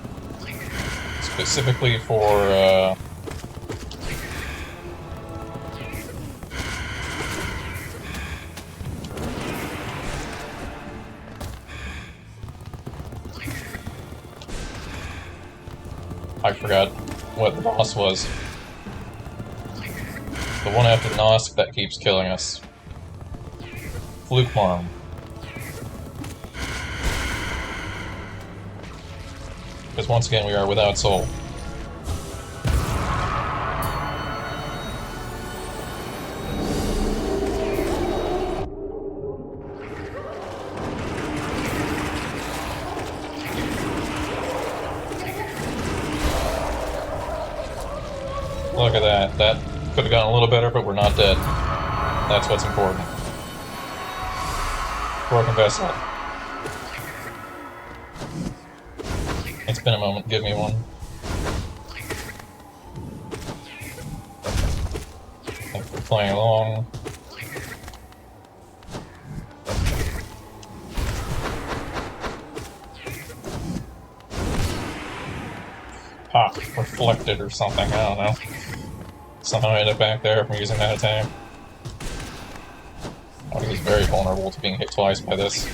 Specifically for, I forgot what the boss was. The one after Nosk that keeps killing us. Fluke Marm. Because once again we are without soul. Look at that. That could have gotten a little better, but we're not dead. That's what's important. Broken vessel. It's been a moment. Give me one. Thanks for playing along. Ha! Reflected or something, I don't know. Somehow I ended up back there from using that attack. Oh, he was very vulnerable to being hit twice by this.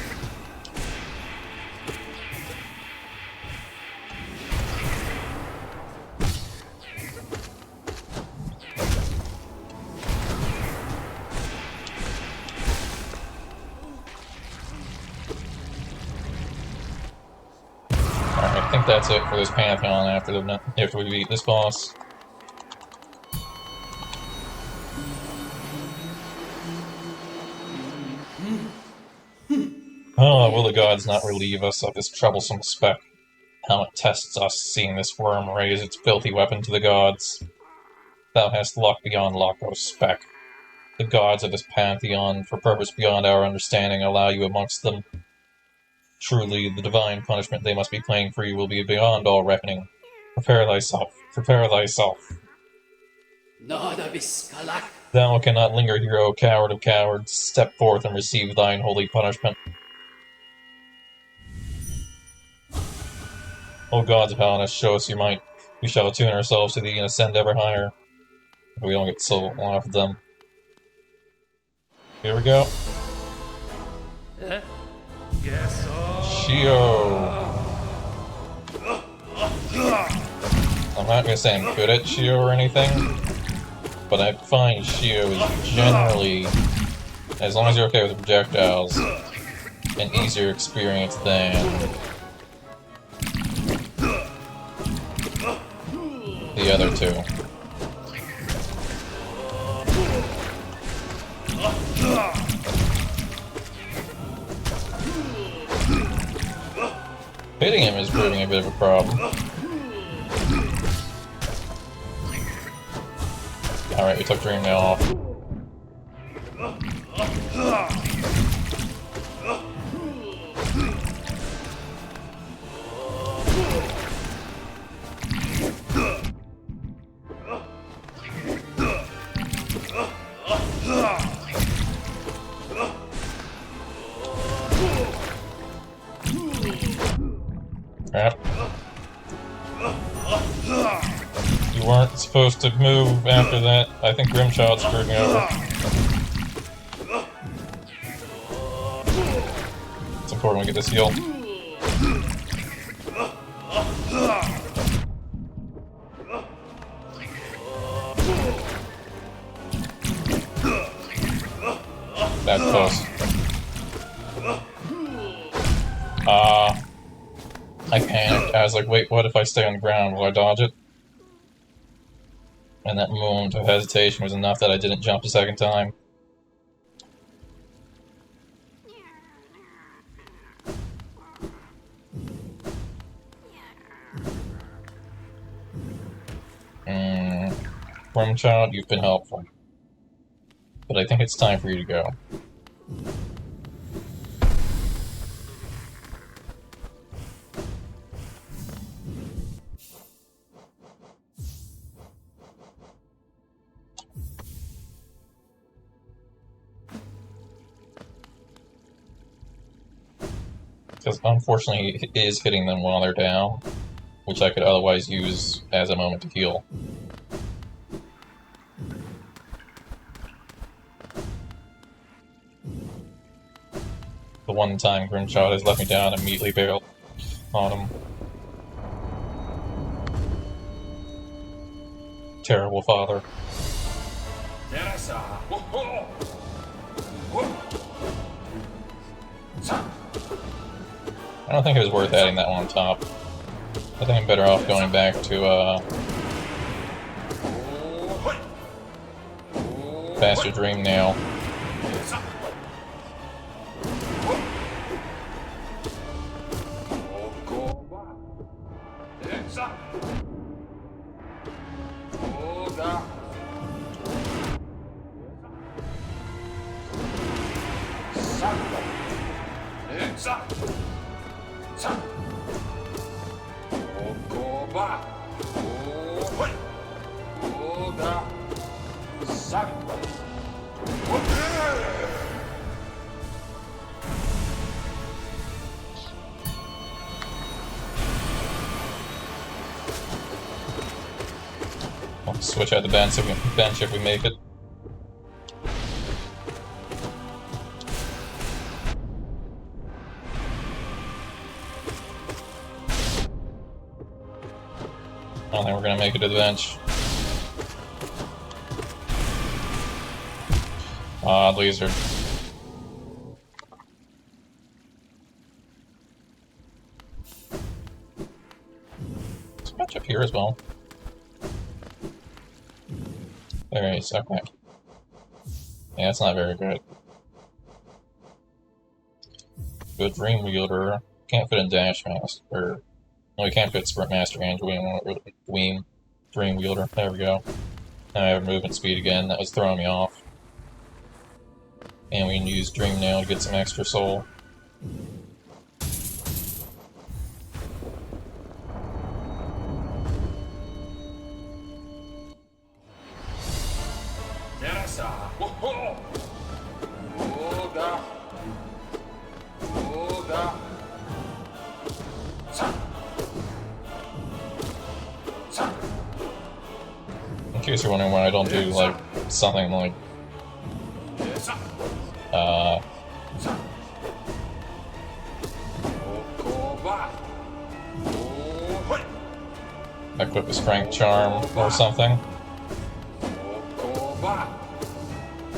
Alright, I think that's it for this Pantheon after we beat this boss. Oh, will the gods not relieve us of this troublesome speck? How it tests us, seeing this worm raise its filthy weapon to the gods. Thou hast luck beyond luck, O speck. The gods of this pantheon, for purpose beyond our understanding, allow you amongst them. Truly, the divine punishment they must be playing for you will be beyond all reckoning. Prepare thyself, prepare thyself. Thou cannot linger here, O coward of cowards. Step forth and receive thine holy punishment. O gods of Hellenes, show us your might. We shall attune ourselves to thee and ascend ever higher. If we don't get soul off of them. Here we go. Yes, Shio! I'm not gonna say I'm good at Shio or anything, but I find Shio is generally, as long as you're okay with the projectiles, an easier experience than the other two. Hitting him is proving a bit of a problem. Alright, we took Dream now off. Crap. You weren't supposed to move after that. I think Grimchild screwed me over. It's important we get this heal. That's close. I panicked. I was like, wait, what if I stay on the ground? Will I dodge it? And that moment of hesitation was enough that I didn't jump a second time. Grimchild, you've been helpful. But I think it's time for you to go. Because unfortunately it is hitting them while they're down, which I could otherwise use as a moment to heal. The one time Grimchild has let me down, immediately bailed on him. Terrible father. I don't think it was worth adding that one on top. I think I'm better off going back to, Faster Dream Nail. Switch out the bench if we make it. I don't think we're gonna make it to the bench. Lizard. There's a bench up here as well. There is, okay. Yeah, that's not very good. Good Dream Wielder. Can't fit in Dash Master. No, we can't fit Sprint Master and Dream Wielder. There we go. Now I have movement speed again. That was throwing me off. And we can use Dream Nail to get some extra soul. In case you're wondering why I don't do like something like equip a strength charm or something.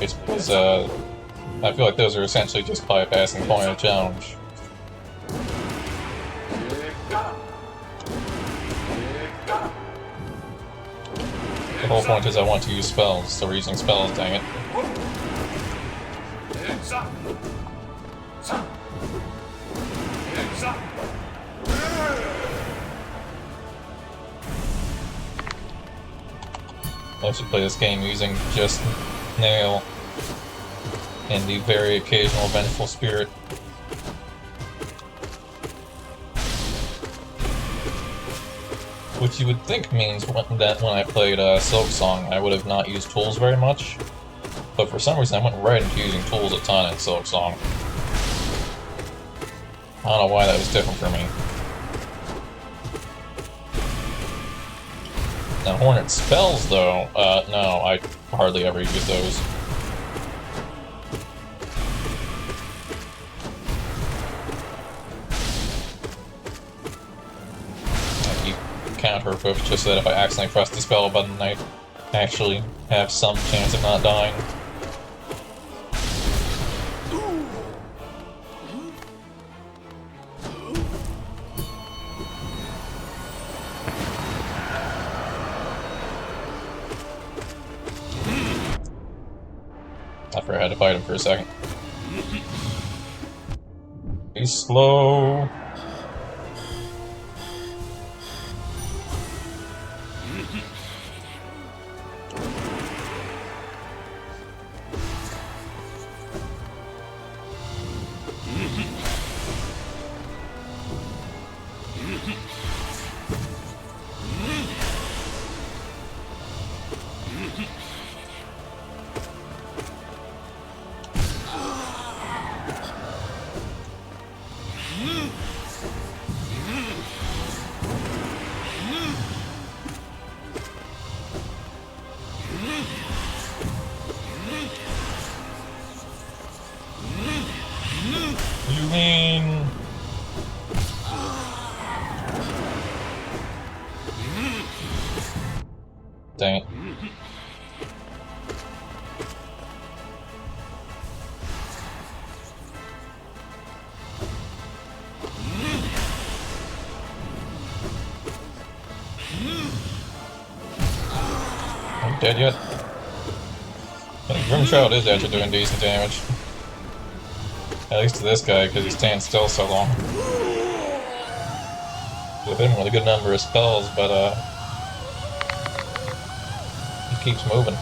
It's because I feel like those are essentially just bypassing the point of the challenge. The whole point is I want to use spells, so we're using spells, dang it. I should play this game using just Nail and the very occasional Vengeful Spirit. Which you would think means that when I played Silk Song, I would have not used tools very much. But for some reason, I went right into using tools a ton in Silk Song. I don't know why that was different for me. Now, Hornet spells, though, no, I hardly ever use those. Counter equip just so that if I accidentally press the spell button, I actually have some chance of not dying. I forgot I had to fight him for a second. Be slow. You mean... Dang it. Are you dead yet? Grimchild is actually doing decent damage. At least to this guy, because he stands still so long. We've hit him with a good number of spells, but he keeps moving.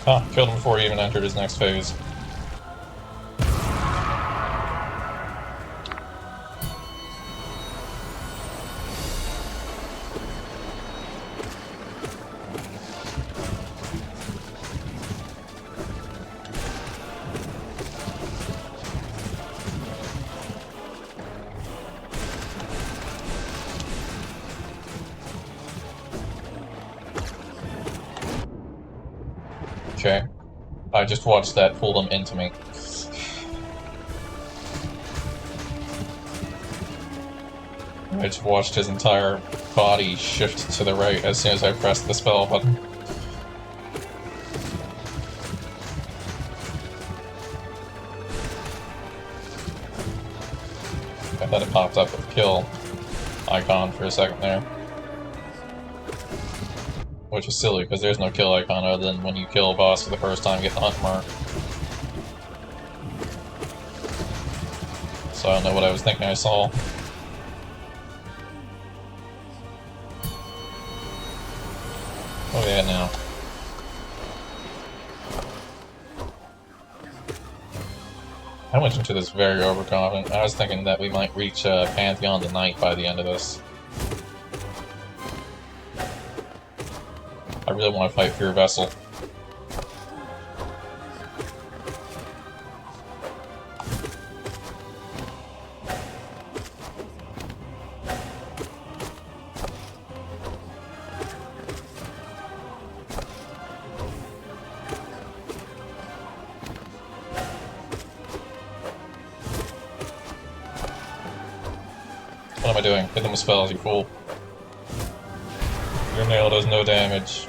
Ah, killed him before he even entered his next phase. Okay. I just watched that pull him into me. I just watched his entire body shift to the right as soon as I pressed the spell button. I thought it popped up with kill icon for a second there. Which is silly, because there's no kill icon other than when you kill a boss for the first time, get the hunt mark. So I don't know what I was thinking I saw. Oh yeah, now. I went into this very overconfident. I was thinking that we might reach Pantheon tonight by the end of this. I really want to fight Fear Vessel. What am I doing? Hit them with spells, you fool. Your nail does no damage.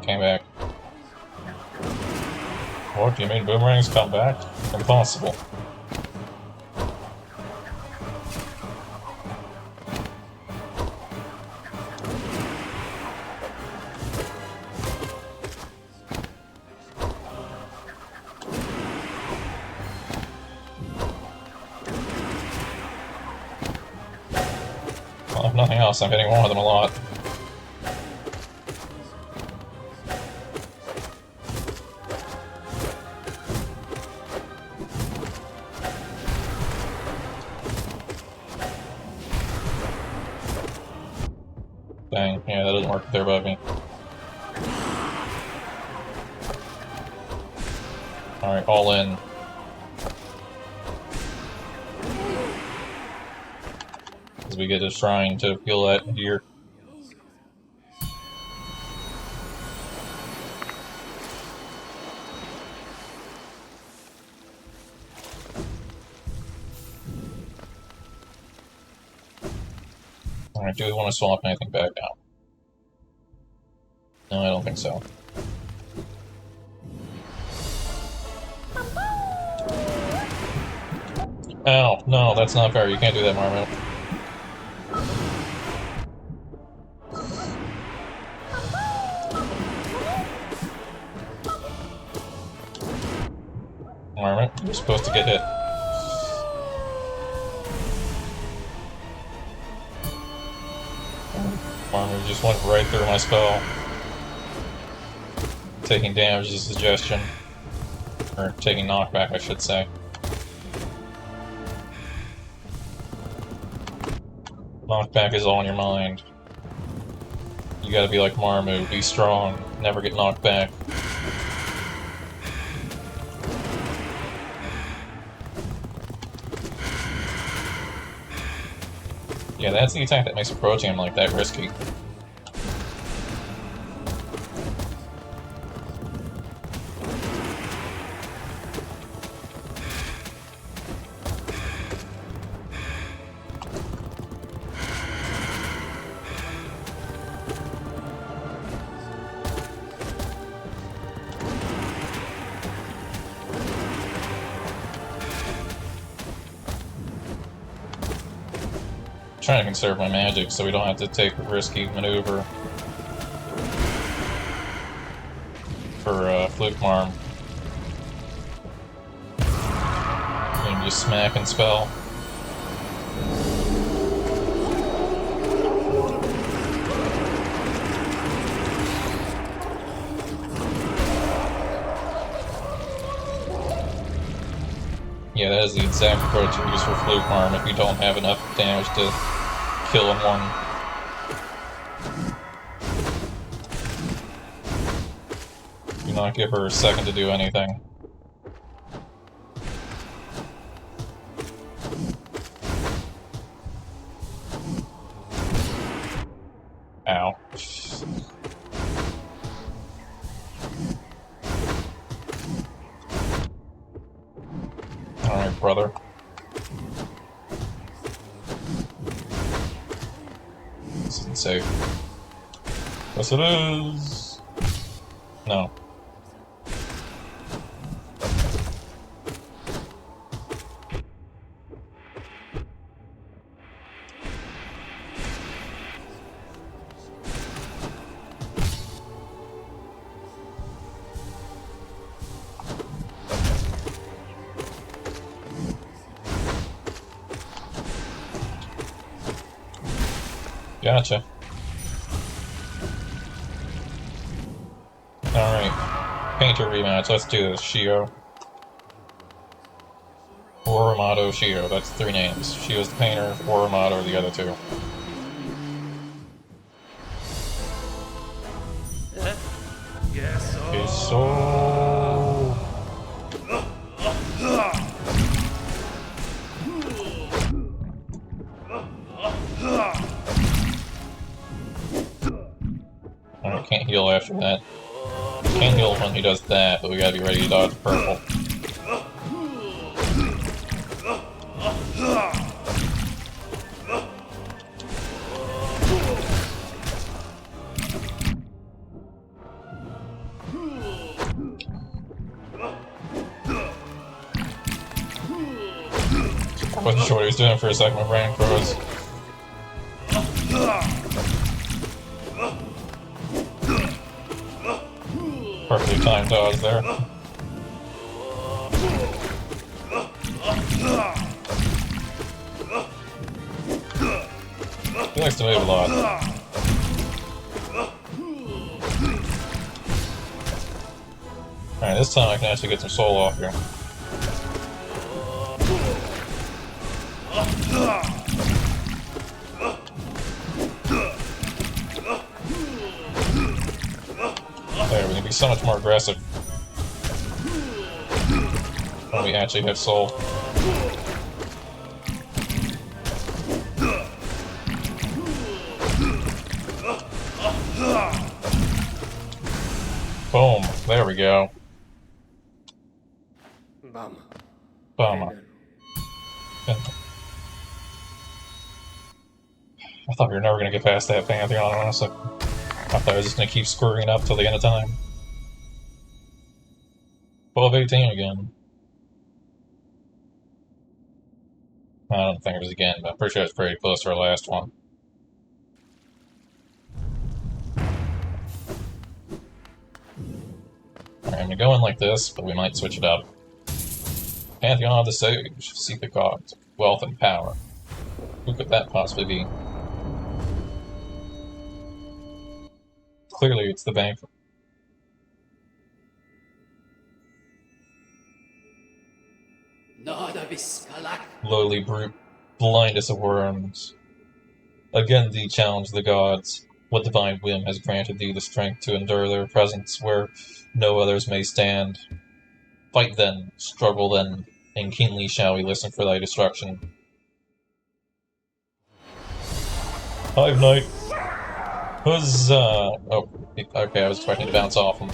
Came back. What, do you mean boomerangs come back? Impossible. Well, if nothing else, I'm hitting one of them a lot. Dang, yeah, that doesn't work if they're above me. Alright, all in. As we get a shrine to feel that here. Alright, do we want to swap anything back now? No, I don't think so. Ow, no, that's not fair. You can't do that, Marmot. Marmot, you're supposed to get hit. Marmot just went right through my spell. Taking damage is a suggestion. Or taking knockback, I should say. Knockback is all in your mind. You gotta be like Marmu, be strong, never get knocked back. Yeah, that's the attack that makes a pro team like that risky. Trying to conserve my magic so we don't have to take a risky maneuver for Fluke Marm. You can just smack and spell. Yeah, that is the exact approach you use for Fluke Arm if you don't have enough damage to kill in one. Do not give her a second to do anything. Ow. Alright, brother. This isn't safe. Yes, it is! No. Gotcha. Alright. Painter rematch. Let's do this. Shio. Oromato, Shio. That's 3 names. Shio's the painter, Oromato are the other 2. Yes, sir. Okay, so... Alright, can't heal after that. Can't heal when he does that, but we gotta be ready to dodge purple. I wasn't sure what he was doing for a second, my brain froze. Perfectly timed dodge there. He likes to move a lot. Alright, this time I can actually get some soul off here. There, we can be so much more aggressive when we actually have soul. Boom, there we go. Bummer. I thought we were never gonna get past that Pantheon, honestly. I thought I was just gonna keep screwing up till the end of time. 12-18 again. I don't think it was again, but I'm pretty sure it's pretty close to our last one. Alright, I'm gonna go in like this, but we might switch it up. Pantheon of the Sage, seek the gods, wealth and power. Who could that possibly be? Clearly it's the bank. Lowly brute, blindest of worms. Again thee challenge the gods. What divine whim has granted thee the strength to endure their presence where no others may stand? Fight then, struggle then, and keenly shall we listen for thy destruction. Hive Knight! Huzzah! Oh, okay, I was expecting to bounce off him.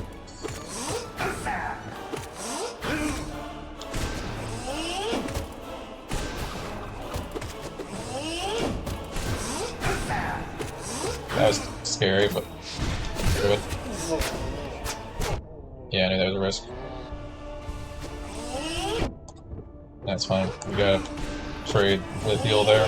That was scary, but good. Yeah, I knew there was a risk. That's fine. We gotta trade with heal there.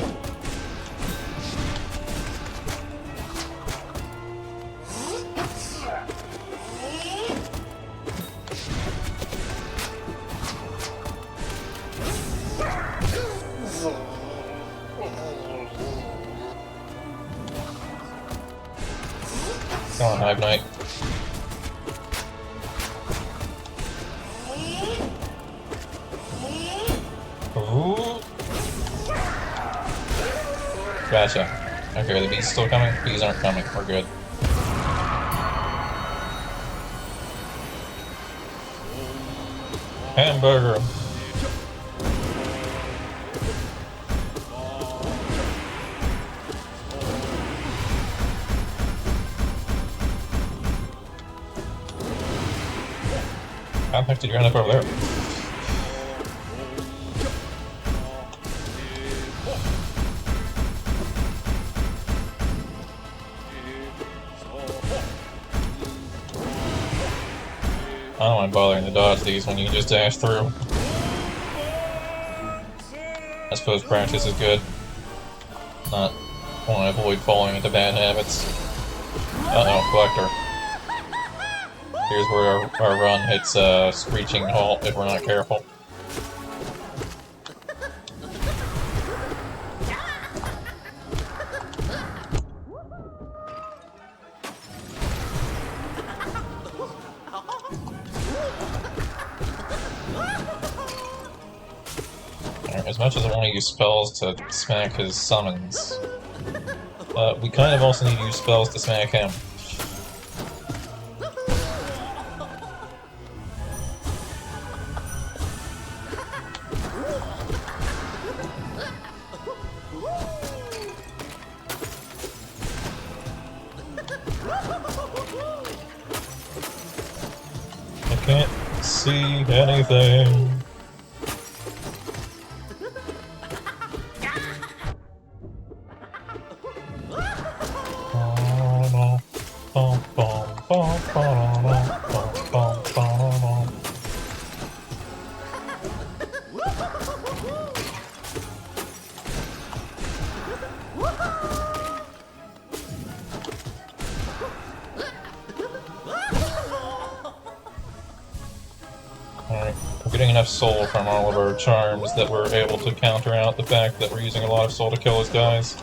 Come on, Hive Knight. Gotcha. Okay, are the bees still coming? Bees aren't coming. We're good. Hamburger. How the heck did you end up over there? I don't mind bothering to dodge these when you can just dash through. I suppose practice is good. Not want to avoid falling into bad habits. Uh-oh, collector. Here's where our run hits a screeching halt if we're not careful. As much as I want to use spells to smack his summons, we kind of also need to use spells to smack him. I can't see anything. Alright, we're getting enough soul from all of our charms that we're able to counter out the fact that we're using a lot of soul to kill his guys.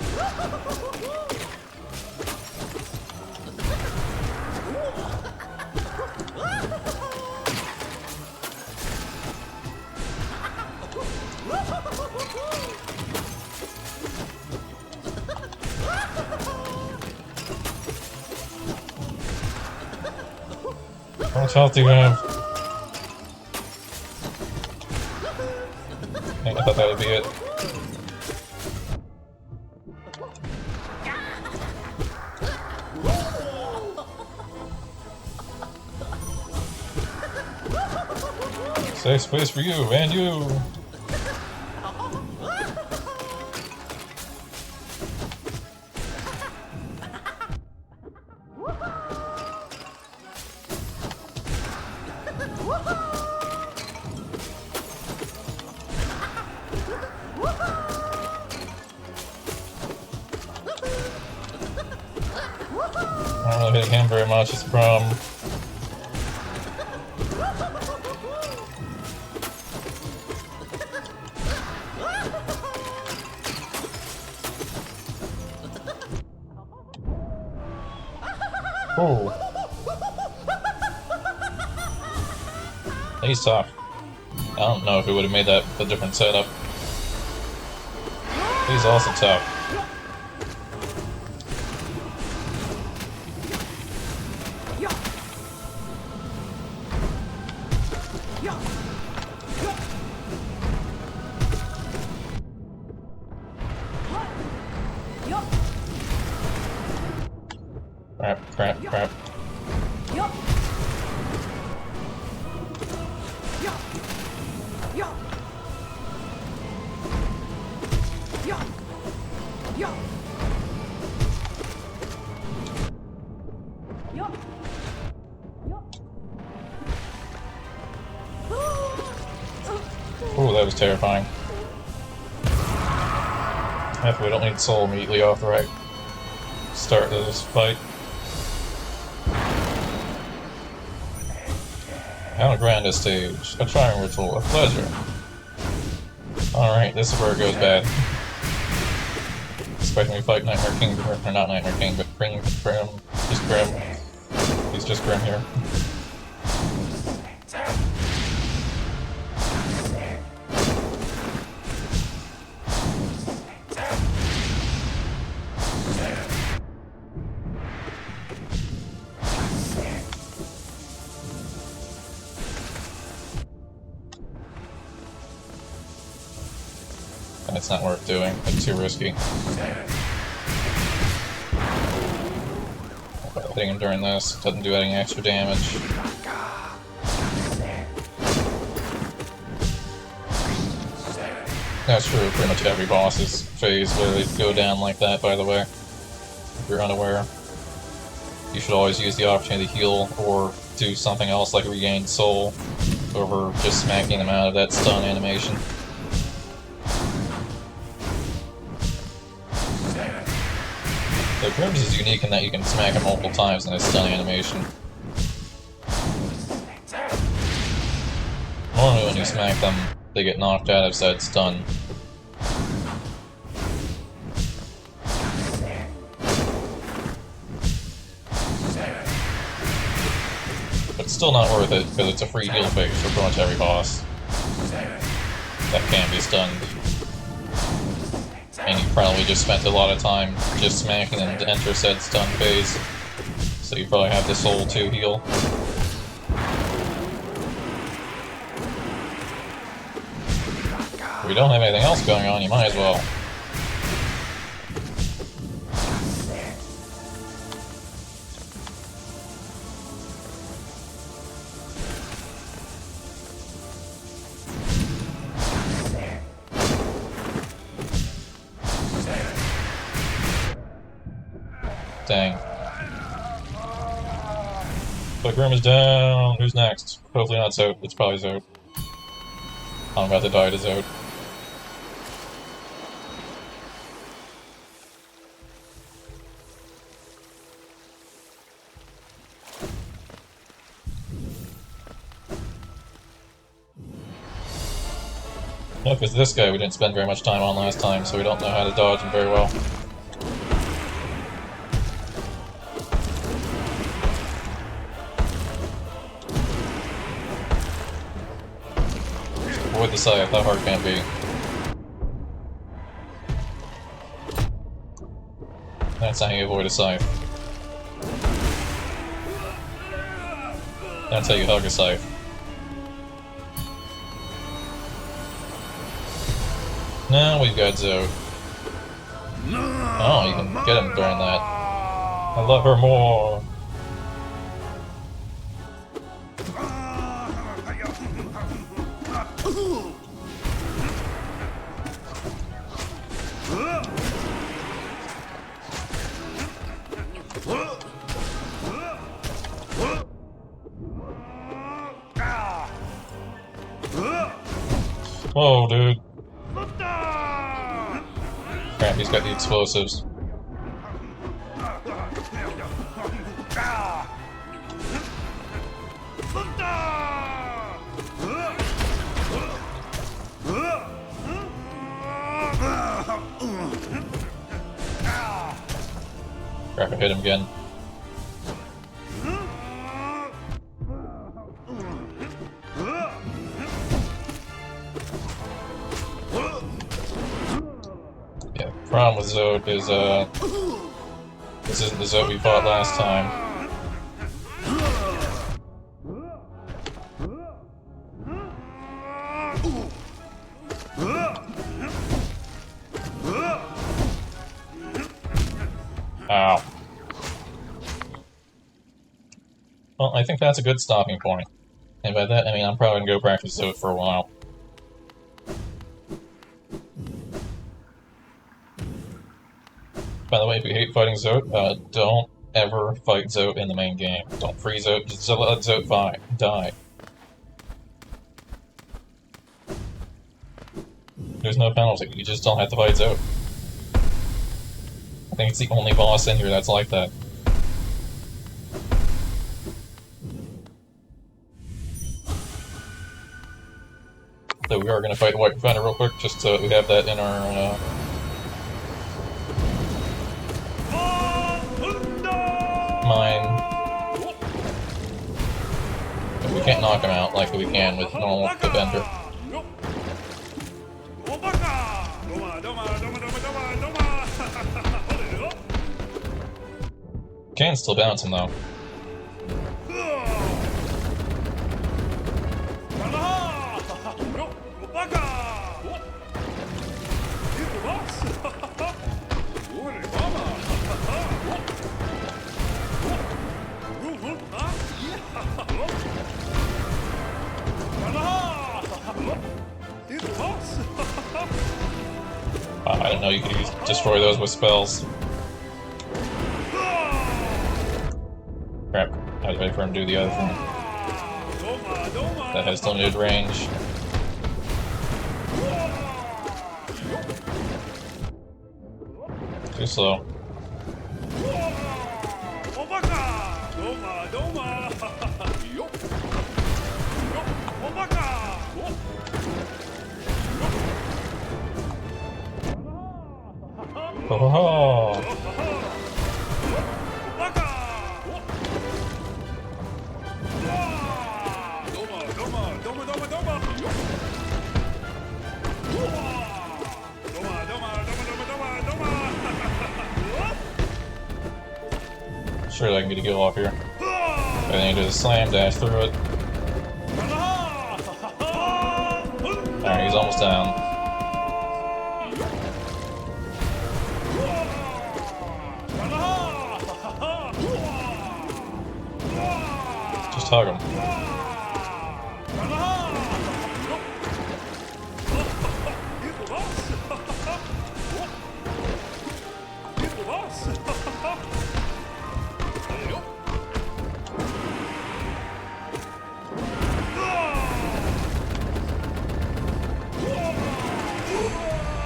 How much health do you have? I thought that would be it. Safe space for you, and you! I don't really hit him very much, it's a problem. Ooh. He's tough. I don't know if it would have made that a different setup. He's also tough. Crap. Ooh, that was terrifying. Hopefully we don't need soul immediately off the right start of this fight. How grand a stage. A trying ritual, a pleasure. Alright, this is where it goes bad. Expecting me to fight Nightmare King, or not Nightmare King, but Grim. Just Grim. He's just Grim here. and it's not worth doing. It's too risky. Hitting him during this doesn't do any extra damage. That's true, pretty much every boss's phase literally go down like that, by the way. If you're unaware. You should always use the opportunity to heal or do something else like regain soul over just smacking them out of that stun animation. The Grims is unique in that you can smack him multiple times in his stun animation. Normally when you smack them, they get knocked out of said stun. But it's still not worth it, because it's a free heal phase for pretty much every boss that can be stunned. And you probably just spent a lot of time just smacking them to enter said stun phase. So you probably have the soul to heal. If we don't have anything else going on, you might as well. Dang. But Grim is down. Who's next? Hopefully not Zote. It's probably Zote. I'm about to die to Zote. No, because this guy we didn't spend very much time on last time, so we don't know how to dodge him very well. Avoid the scythe, how hard can it be? That's how you avoid a scythe. That's how you hug a scythe. Now we've got Zote. Oh, you can get him during that. I love her more. Whoa, dude. Crap, he's got the explosives. Crap, I hit him again. The problem with Zote is, this isn't the Zote we fought last time. Ow. Well, I think that's a good stopping point. And by that, I mean I'm probably gonna go practice Zote for a while. By the way, if you hate fighting Zote, don't ever fight Zote in the main game. Don't free Zote, just let Zote die. There's no penalty, you just don't have to fight Zote. I think it's the only boss in here that's like that. So we are going to fight the White Refiner real quick, just so we have that in our mind. But we can't knock him out like we can with normal Defender. Can still bounce him though. I didn't know you could destroy those with spells. Crap. I was waiting for him to do the other thing. That has limited range. Too slow. Oh. Surely I can get a kill off here. I need to slam dash through it. Alright, he's almost down. Just hug him.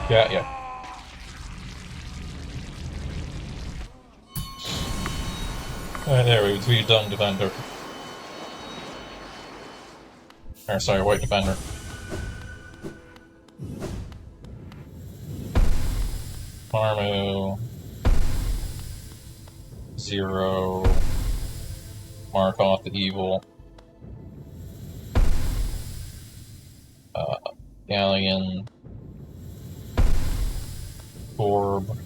Yeah. There we defeated Dung Defender. Or sorry, White Defender. Marmu. 0. Mark off the evil. Galleon. Orb.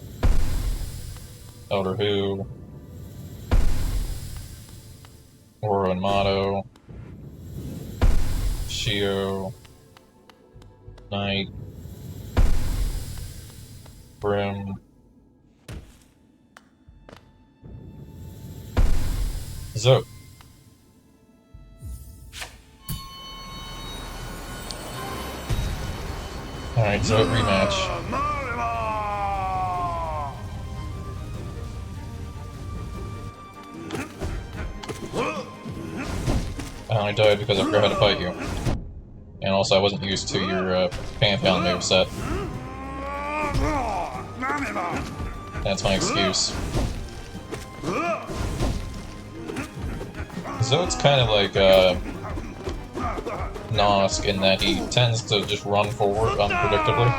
Elder Who. Oro and Motto. Shio. Knight. Brim. Zoe. Alright, Zoe rematch. I only died because I forgot how to fight you. And also I wasn't used to your Pantheon moveset. That's my excuse. Zode's kind of like Nosk in that he tends to just run forward unpredictably.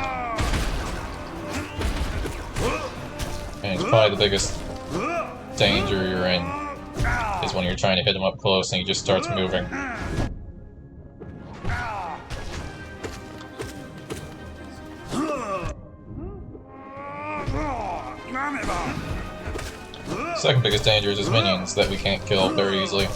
And it's probably the biggest danger you're in is when you're trying to hit him up close and he just starts moving. Second biggest danger is his minions that we can't kill very easily.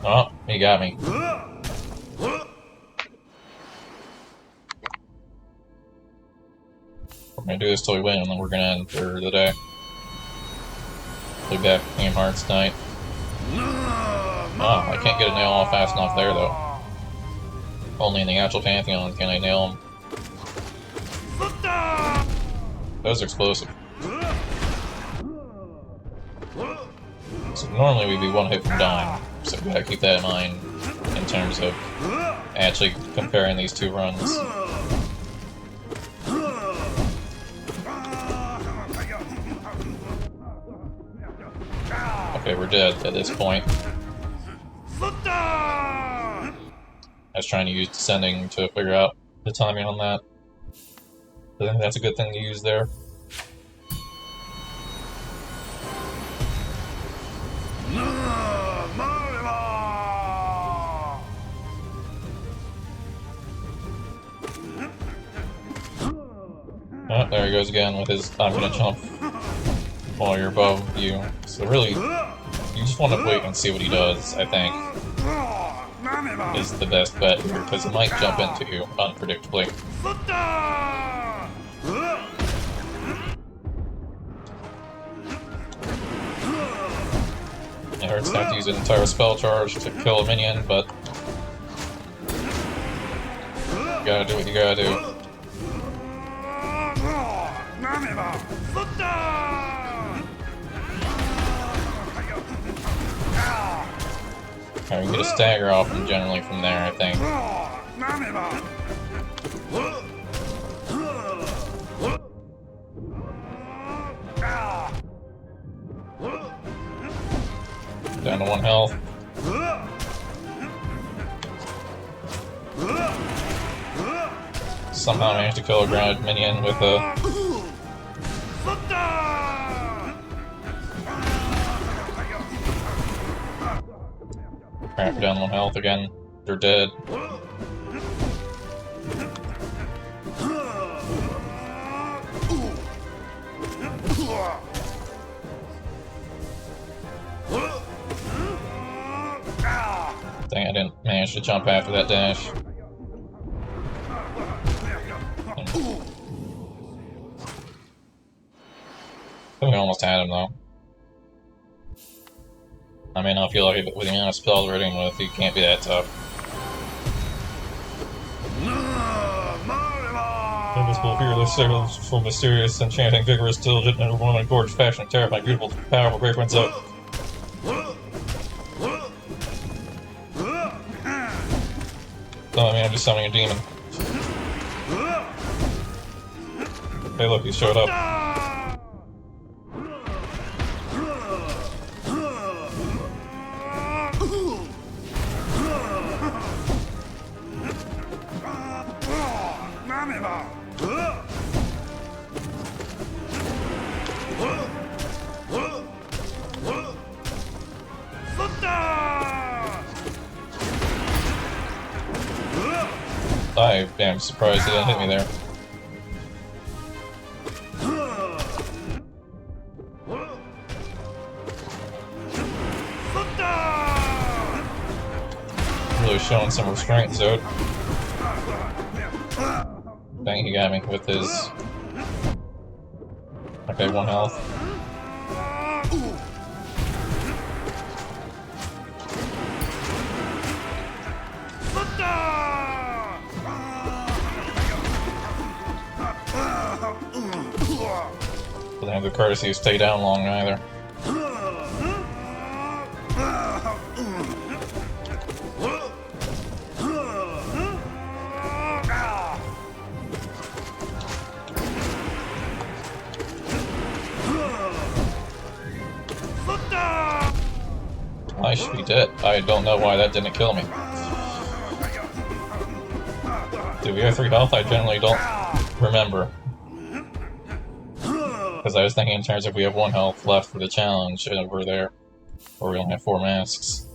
Oh, he got me. We're gonna do this till we win, and then we're gonna end for the day. Be back Game Hearts tonight. Oh, I can't get a nail off fast enough there, though. Only in the actual Pantheon can I nail him. That was explosive. So normally we'd be one hit from dying, so we gotta keep that in mind in terms of actually comparing these two runs. Okay, we're dead at this point. I was trying to use descending to figure out the timing on that. I think that's a good thing to use there. Oh, there he goes again with his I'm gonna jump while you're above you. So really, you just want to wait and see what he does, I think, is the best bet here, because he might jump into you unpredictably. It hurts to have to use an entire spell charge to kill a minion, but you gotta do what you gotta do. Alright, we can get a stagger off them generally from there, I think. Down to 1 health. Somehow managed to kill a grounded minion with a... Crap, down 1 health again. They're dead. Dang, I didn't manage to jump after that dash. I think we almost had him, though. I may not feel lucky, but with the amount of spells we're hitting with, he can't be that tough. Invisible, fearless, sailful, mysterious, enchanting, vigorous, diligent, and one in gorgeous fashion, terrifying, beautiful, powerful, great ones out. Oh, I mean, I'm just summoning a demon. Hey, look, he showed up. I am surprised he didn't hit me there. Really showing some restraint, Zod. Dang, he got me with his... Okay, 1 health. Doesn't have the courtesy to stay down long either. I should be dead. I don't know why that didn't kill me. Do we have 3 health? I generally don't remember. Because I was thinking in terms of we have 1 health left for the challenge, and we're there. Or we only have 4 masks.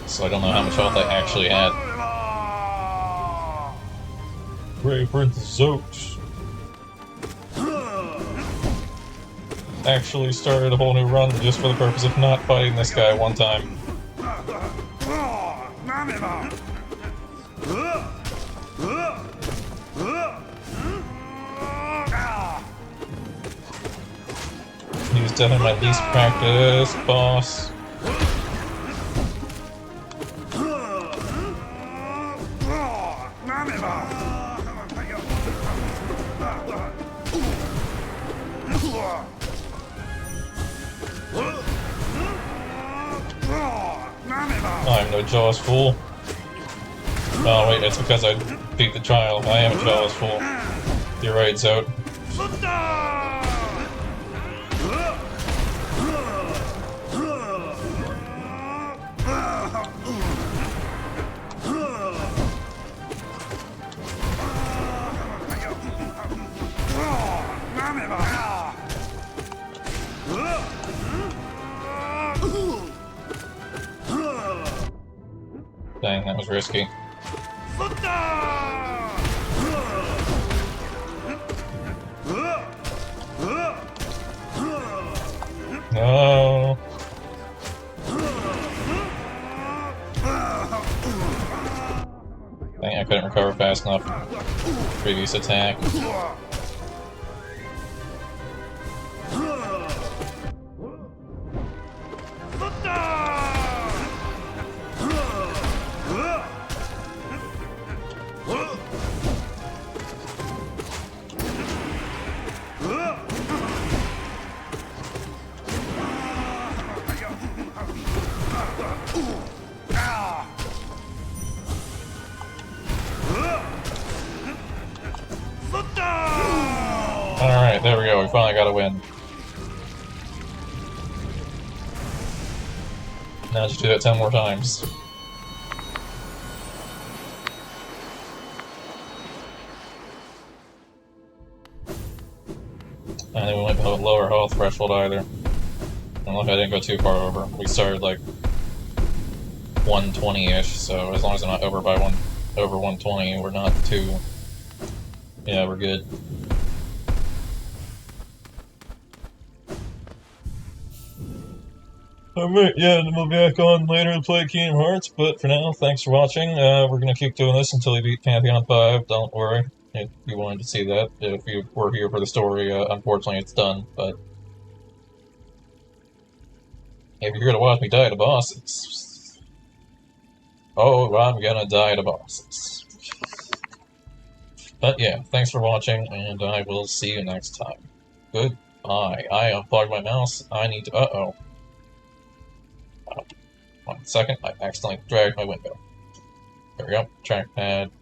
So I don't know how much health I actually had. Brave Prince Zote actually started a whole new run just for the purpose of not fighting this guy one time. He's definitely my least practiced boss. I'm no Jaws fool. Oh wait, it's because I beat the trial. I am a Jaws fool. You're right, Zote. Dang, that was risky. No. Dang, I couldn't recover fast enough. Previous attack. Alright, there we go, we finally got a win. Now just do that 10 more times. And then we went with a lower health threshold either. And look, I didn't go too far over. We started like 120-ish, so as long as I'm not over by over 120, we're not too... Yeah, we're good. Alright, yeah, and we'll be back on later to play Kingdom Hearts, but for now, thanks for watching. We're gonna keep doing this until we beat Pantheon 5, don't worry. If you wanted to see that, if you were here for the story, unfortunately it's done, but... If you're gonna watch me die to bosses... Oh, I'm gonna die to bosses. But yeah, thanks for watching, and I will see you next time. Goodbye. I unplugged my mouse, I need to... Uh-oh. 1 second, I accidentally dragged my window. There we go. Trackpad.